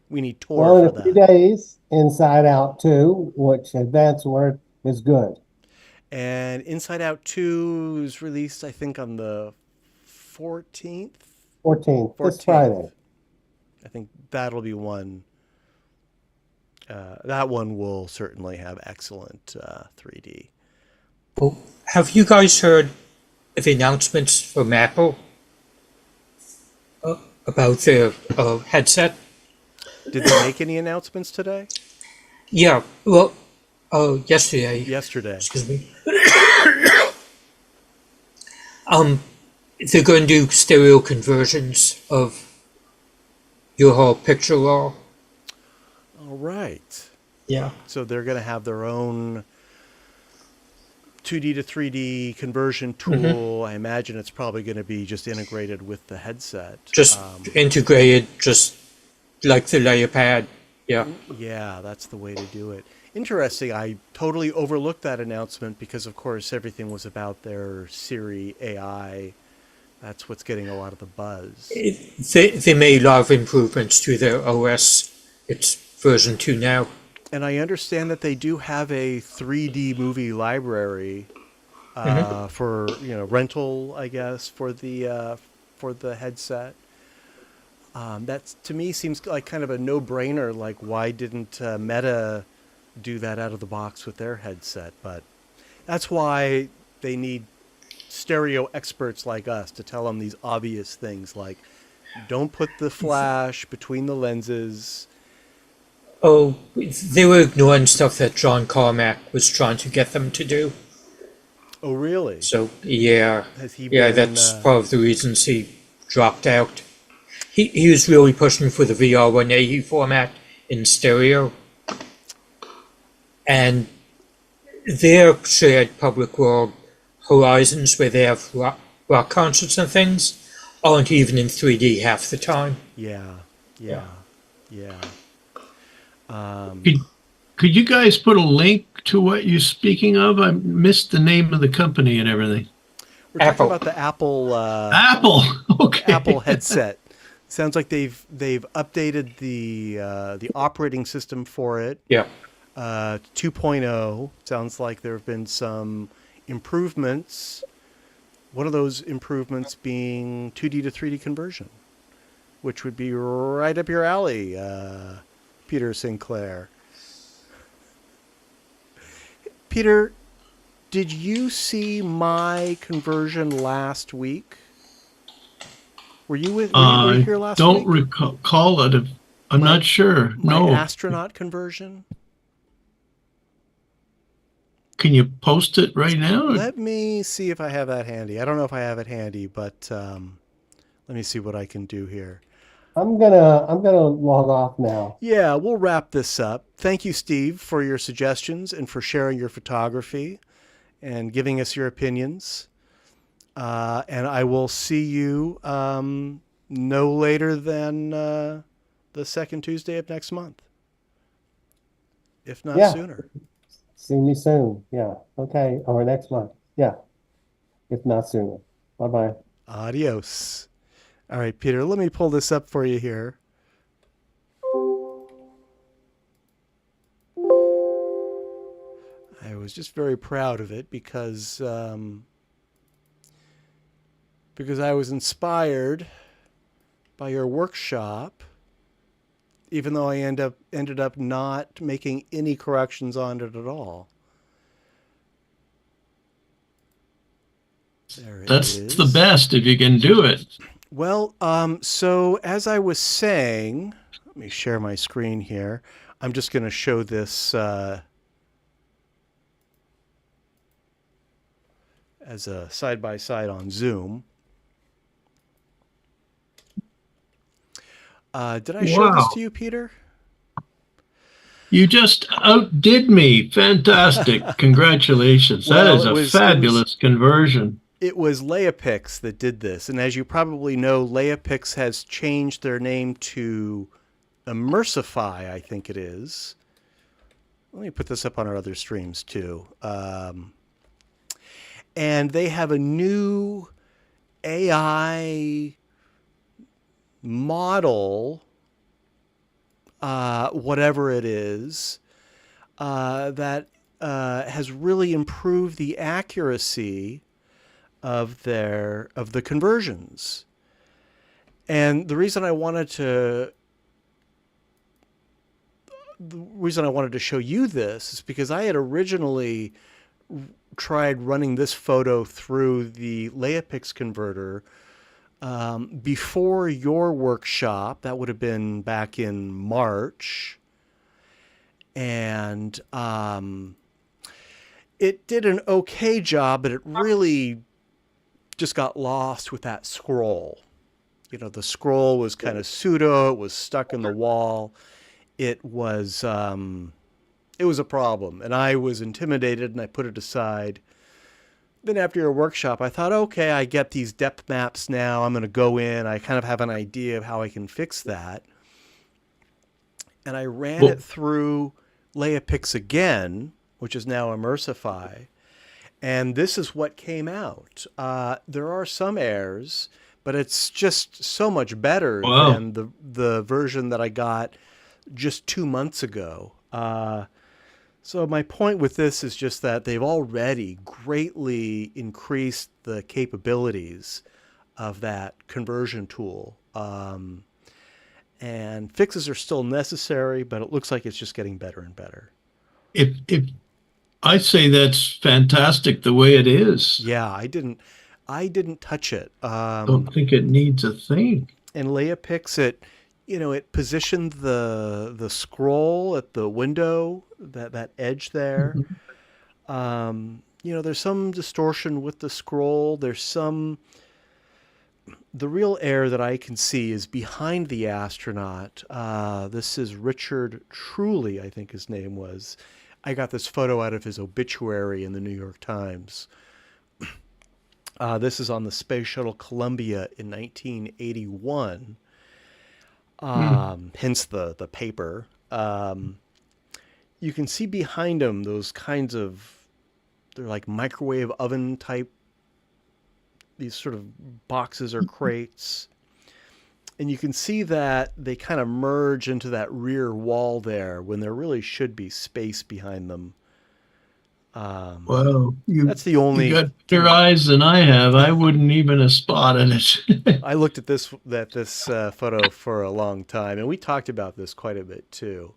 Speaker 1: We need Tor
Speaker 3: Well, in
Speaker 1: for
Speaker 3: a few
Speaker 1: that.
Speaker 3: days, Inside Out 2, which Advance Word is good.
Speaker 1: And Inside Out 2 is released, I think, on the 14th.
Speaker 3: 14th, this Friday.
Speaker 1: I think that'll be one. That one will certainly have excellent 3D.
Speaker 2: Well, have you guys heard of the announcements from Apple about their headset?
Speaker 1: Did they make any announcements today?
Speaker 2: Yeah, well, yesterday.
Speaker 1: Yesterday.
Speaker 2: Excuse me. They're going to do stereo conversions of your whole picture raw.
Speaker 1: All right.
Speaker 2: Yeah.
Speaker 1: So they're going to have their own 2D to 3D conversion tool. Mm-hmm. I imagine it's probably going to be just integrated with the headset.
Speaker 2: Just integrated, just like the layer pad. Yeah.
Speaker 1: Yeah, that's the way to do it. Interesting. I totally overlooked that announcement because, of course, everything was about their Siri AI. That's what's getting a lot of the buzz.
Speaker 2: They made a lot of improvements to their OS. It's version 2 now. And
Speaker 1: I understand that they do have a 3D movie library for rental, I guess, for the headset. That to me seems like kind of a no-brainer. Like, why didn't Meta do that out of the box with their headset? But that's why they need stereo experts like us to tell them these obvious things, like don't put the flash between the lenses.
Speaker 2: Oh, they were ignoring stuff that John Carmack was trying to get them to do.
Speaker 1: Oh, really?
Speaker 2: So, yeah. That's part of the reasons he dropped out. He was really pushing for the VR 180 format in stereo. And their shared public world Horizons, where they have rock concerts and things, aren't even in 3D half the time.
Speaker 1: Yeah, yeah, yeah.
Speaker 8: Could you guys put a link to what you're speaking of? I missed the name of the company and everything.
Speaker 1: We're talking
Speaker 2: Apple.
Speaker 1: about the Apple
Speaker 8: Apple. Okay.
Speaker 1: Apple headset. Sounds like they've updated the operating system for it.
Speaker 2: Yeah.
Speaker 1: 2.0. Sounds like there have been some improvements. One of those improvements being 2D to 3D conversion, which would be right up your alley, Peter Sinclair. Peter, did you see my conversion last week? Were you here last week?
Speaker 8: Don't recall it. I'm not sure.
Speaker 1: My astronaut conversion?
Speaker 8: Can you post it right now?
Speaker 1: Let me see if I have that handy. I don't know if I have it handy, but let me see what I can do here.
Speaker 3: I'm gonna log off now.
Speaker 1: Yeah, we'll wrap this up. Thank you, Steve, for your suggestions and for sharing your photography and giving us your opinions. And I will see you no later than the second Tuesday of next month, if not sooner.
Speaker 3: See me soon. Yeah. Okay. Or next month. Yeah. If not sooner. Bye-bye.
Speaker 1: Adios. All right, Peter, let me pull this up for you here. I was just very proud of it because I was inspired by your workshop, even though I ended up not making any corrections on it at all. There it
Speaker 8: That's
Speaker 1: is.
Speaker 8: the best if you can do it.
Speaker 1: Well, so as I was saying, let me share my screen here. I'm just going to show this as a side-by-side on Zoom. Did I show this to you, Peter?
Speaker 8: You just outdid me. Fantastic. Congratulations. That is a fabulous conversion.
Speaker 1: It was Leapix that did this. And as you probably know, Leapix has changed their name to Immersify, I think it is. Let me put this up on our other streams too. And they have a new AI model, whatever it is, that has really improved the accuracy of the conversions. And the reason I wanted to show you this is because I had originally tried running this photo through the Leapix converter before your workshop. That would have been back in March. And it did an okay job, but it really just got lost with that scroll. You know, the scroll was kind of pseudo, it was stuck in the wall. It was a problem, and I was intimidated and I put it aside. Then after your workshop, I thought, okay, I get these depth maps now. I'm going to go in. I kind of have an idea of how I can fix that. And I ran it through Leapix again, which is now Immersify. And this is what came out. There are some errors, but it's just so much better than the version that I got just 2 months ago. So my point with this is just that they've already greatly increased the capabilities of that conversion tool. And fixes are still necessary, but it looks like it's just getting better and better.
Speaker 8: If I say that's fantastic the way it is.
Speaker 1: Yeah, I didn't touch it.
Speaker 8: Don't think it needs a thing.
Speaker 1: And Leapix, it positioned the scroll at the window, that edge there. There's some distortion with the scroll. The real error that I can see is behind the astronaut. This is Richard Truly, I think his name was. I got this photo out of his obituary in the New York Times. This is on the Space Shuttle Columbia in 1981. Hence the paper. You can see behind them those kinds of, they're like microwave oven type, these sort of boxes or crates. And you can see that they kind of merge into that rear wall there when there really should be space behind them.
Speaker 8: Well,
Speaker 1: That's the only.
Speaker 8: You got better eyes than I have. I wouldn't even have spotted it.
Speaker 1: I looked at this photo for a long time, and we talked about this quite a bit too.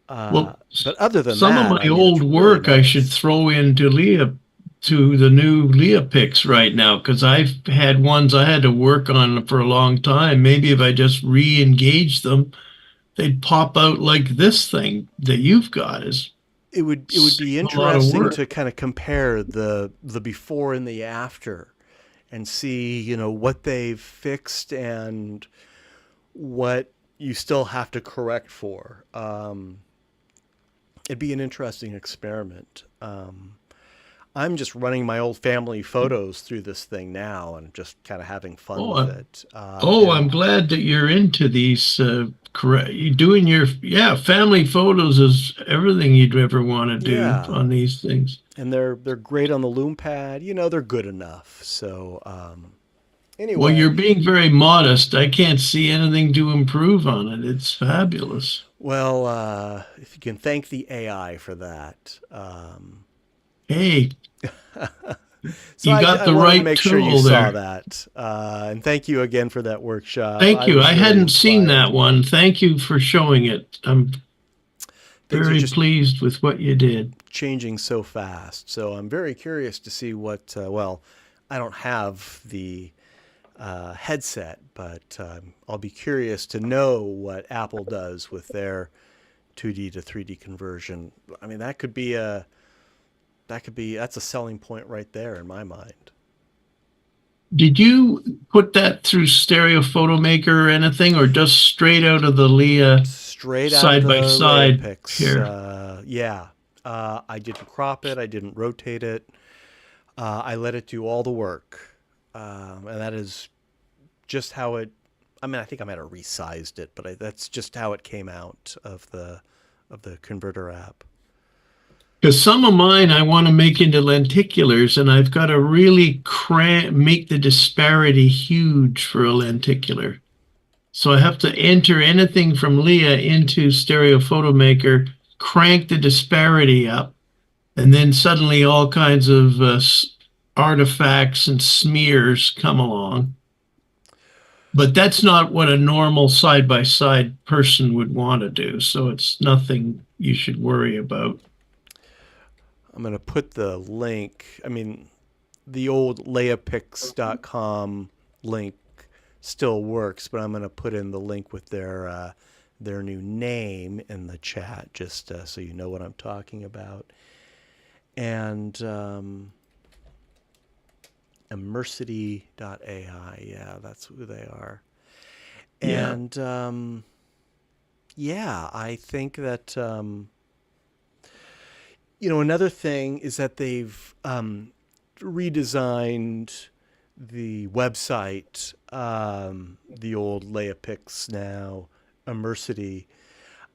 Speaker 8: Well,
Speaker 1: But other than
Speaker 8: some
Speaker 1: that,
Speaker 8: of my
Speaker 1: I mean,
Speaker 8: old
Speaker 1: it's really
Speaker 8: work I
Speaker 1: nice.
Speaker 8: should throw into the new Leah pics right now, because I've had ones I had to work on for a long time. Maybe if I just re-engage them, they'd pop out like this thing that you've got.
Speaker 1: It would be
Speaker 8: A lot of
Speaker 1: interesting
Speaker 8: work.
Speaker 1: to kind of compare the before and the after, and see, you know, what they've fixed and what you still have to correct for. It'd be an interesting experiment. I'm just running my old family photos through this thing now and just kind of having fun
Speaker 8: Oh,
Speaker 1: with it.
Speaker 8: Oh,
Speaker 1: And
Speaker 8: I'm glad that you're into these. Correct. You're doing your family photos is everything you'd ever want to do
Speaker 1: yeah,
Speaker 8: on these things.
Speaker 1: and they're great on the loom pad. You know, they're good enough. So
Speaker 8: Well,
Speaker 1: anyway,
Speaker 8: you're being very modest. I can't see anything to improve on it. It's fabulous.
Speaker 1: well, if you can thank the AI for that.
Speaker 8: Hey,
Speaker 1: So
Speaker 8: you got
Speaker 1: I
Speaker 8: the
Speaker 1: wanted to
Speaker 8: right
Speaker 1: make sure you
Speaker 8: tool
Speaker 1: saw
Speaker 8: there.
Speaker 1: that. And thank you again for that workshop.
Speaker 8: Thank you.
Speaker 1: was
Speaker 8: I
Speaker 1: really
Speaker 8: hadn't seen
Speaker 1: inspired.
Speaker 8: that one. Thank you for showing it. I'm
Speaker 1: Things are
Speaker 8: very
Speaker 1: just
Speaker 8: pleased with what you did.
Speaker 1: changing so fast. So I'm very curious to see what, well, I don't have the headset, but I'll be curious to know what Apple does with their 2D to 3D conversion. I mean, that's a selling point right there in my mind.
Speaker 8: Did you put that through Stereo Photo Maker or anything, or just straight out of the Leah
Speaker 1: Straight out of
Speaker 8: side
Speaker 1: the
Speaker 8: by side
Speaker 1: Layapix.
Speaker 8: here?
Speaker 1: Yeah. I didn't crop it. I didn't rotate it. I let it do all the work. And that is just how it, I mean, I think I might have resized it, but that's just how it came out of the converter app.
Speaker 8: Because some of mine I want to make into lenticulars, and I've got to really make the disparity huge for a lenticular. So I have to enter anything from Leah into Stereo Photo Maker, crank the disparity up, and then suddenly all kinds of artifacts and smears come along. But that's not what a normal side-by-side person would want to do, so it's nothing you should worry about.
Speaker 1: I'm going to put the link, I mean, the old layapix.com link still works, but I'm going to put in the link with their new name in the chat, just so you know what I'm talking about. And Immersity.ai, yeah, that's who they are.
Speaker 8: Yeah.
Speaker 1: And yeah, I think that you know, another thing is that they've redesigned the website, the old Layapix, now Immersity.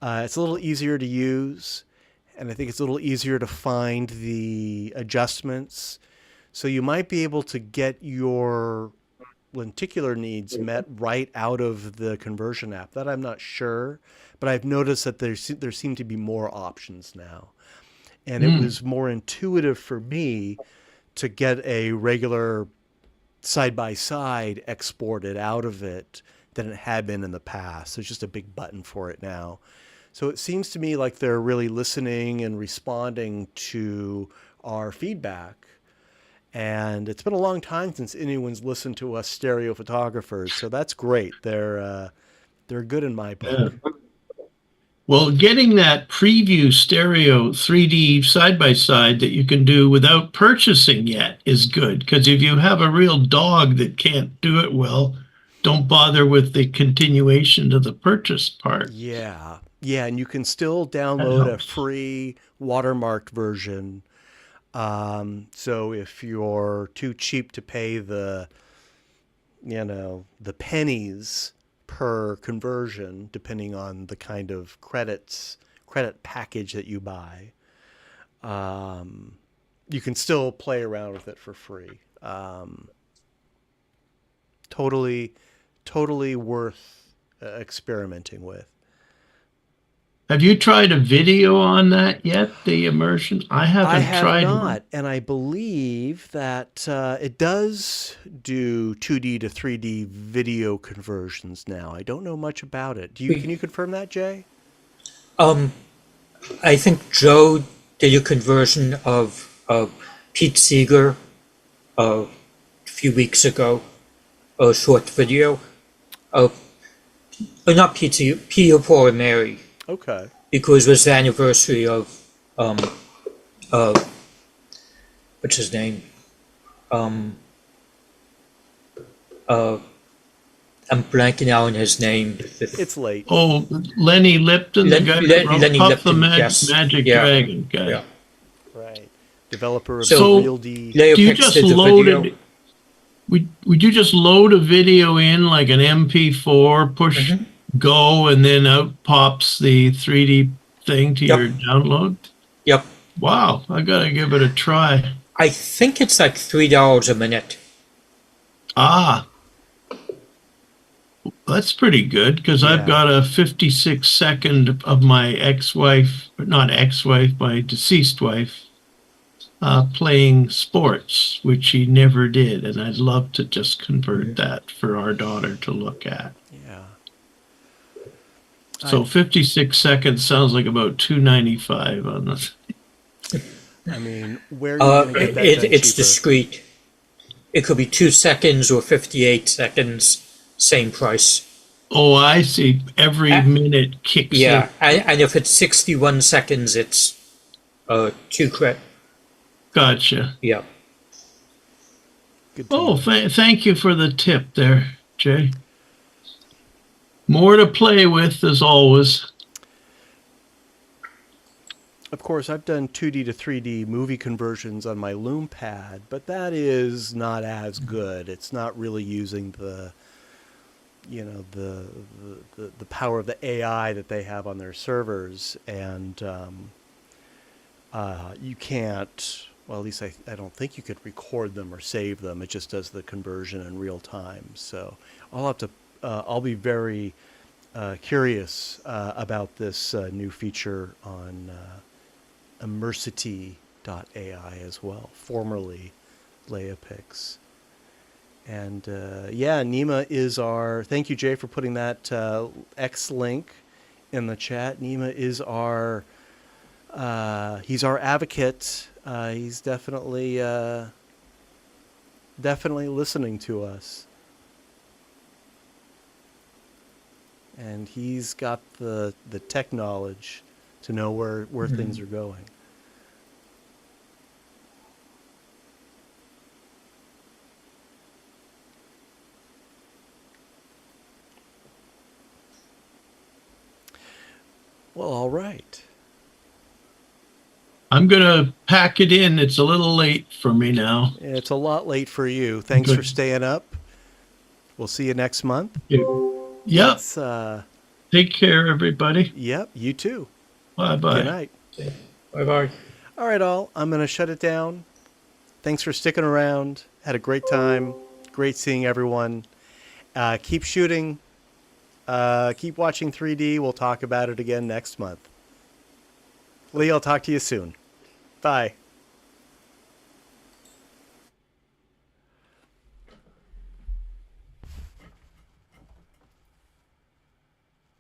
Speaker 1: It's a little easier to use, and I think it's a little easier to find the adjustments. So you might be able to get your lenticular needs met right out of the conversion app. That I'm not sure, but I've noticed that there seem to be more options now. And it was more intuitive for me to get a regular side-by-side exported out of it than it had been in the past. There's just a big button for it now. So it seems to me like they're really listening and responding to our feedback. And it's been a long time since anyone's listened to us stereo photographers. So that's great. They're good in my book.
Speaker 8: Well, getting that preview stereo 3D side-by-side that you can do without purchasing yet is good, because if you have a real dog that can't do it well, don't bother with the continuation to the purchase part.
Speaker 1: Yeah, and you can still download a free watermarked version So if you're too cheap to pay the pennies per conversion, depending on the kind of credit package that you buy, you can still play around with it for free. Totally worth experimenting with.
Speaker 8: Have you tried a video on that yet? The immersion? I haven't
Speaker 1: I have
Speaker 8: tried
Speaker 1: not,
Speaker 8: one.
Speaker 1: and I believe that it does do 2D to 3D video conversions now. I don't know much about it. Can you confirm that, Jay?
Speaker 2: I think Joe did a conversion of Pete Seeger a few weeks ago, a short video. Not Pete Seeger, Peter, Paul, and Mary,
Speaker 1: Okay.
Speaker 2: because it was the anniversary of what's his name? I'm blanking out on his name.
Speaker 1: It's late.
Speaker 8: Oh, Lenny Lipton, the guy who wrote
Speaker 2: Lenny
Speaker 8: Puff the
Speaker 2: Lipton, yes.
Speaker 8: Magic
Speaker 2: Yeah.
Speaker 8: Dragon guy.
Speaker 2: Yeah.
Speaker 1: Right. Developer of
Speaker 2: So-
Speaker 1: Real D.
Speaker 2: Leo
Speaker 8: Do you
Speaker 2: Pix
Speaker 8: just
Speaker 2: did the
Speaker 8: load
Speaker 2: video.
Speaker 8: it? Would you just load a video in like an MP4, push go, and then out pops the 3D thing to
Speaker 2: Yep.
Speaker 8: your download?
Speaker 2: Yep.
Speaker 8: Wow, I gotta give it a try.
Speaker 2: I think it's like $3 a minute.
Speaker 8: Ah, that's pretty good because
Speaker 1: Yeah.
Speaker 8: I've got a 56-second of my ex-wife, not ex-wife, my deceased wife, playing sports, which she never did, and I'd love to just convert that for our daughter to look at.
Speaker 1: Yeah.
Speaker 8: So 56 seconds sounds like about $2.95 on this.
Speaker 1: I mean, where are you going to get that done
Speaker 2: It's
Speaker 1: cheaper?
Speaker 2: discrete. It could be 2 seconds or 58 seconds, same price.
Speaker 8: Oh, I see. Every minute kicks
Speaker 2: Yeah,
Speaker 8: in.
Speaker 2: and if it's 61 seconds, it's 2 credit.
Speaker 8: Gotcha.
Speaker 2: Yeah.
Speaker 1: Good to
Speaker 8: Oh,
Speaker 1: know.
Speaker 8: thank you for the tip there, Jay. More to play with, as always.
Speaker 1: Of course, I've done 2D to 3D movie conversions on my Loom pad, but that is not as good. It's not really using the power of the AI that they have on their servers, and you can't. Well, at least I don't think you could record them or save them. It just does the conversion in real time. So I'll be very curious about this new feature on Immersity.ai as well, formerly Leapix. And Nima is our. Thank you, Jay, for putting that X link in the chat. Nima is our. He's our advocate. He's definitely listening to us, and he's got the tech knowledge to know where things are going. Well, all right.
Speaker 8: I'm going to pack it in. It's a little late for me now.
Speaker 1: It's a lot late for you. Thanks
Speaker 8: Okay.
Speaker 1: for staying up. We'll see you next month.
Speaker 8: Yep.
Speaker 1: Let's,
Speaker 8: Take care, everybody.
Speaker 1: yep, you too.
Speaker 8: Bye-bye.
Speaker 1: Good night.
Speaker 2: Bye-bye.
Speaker 1: All right, all. I'm going to shut it down. Thanks for sticking around. Had a great time. Great seeing everyone. Keep shooting. Keep watching 3D. We'll talk about it again next month. Lee, I'll talk to you soon. Bye.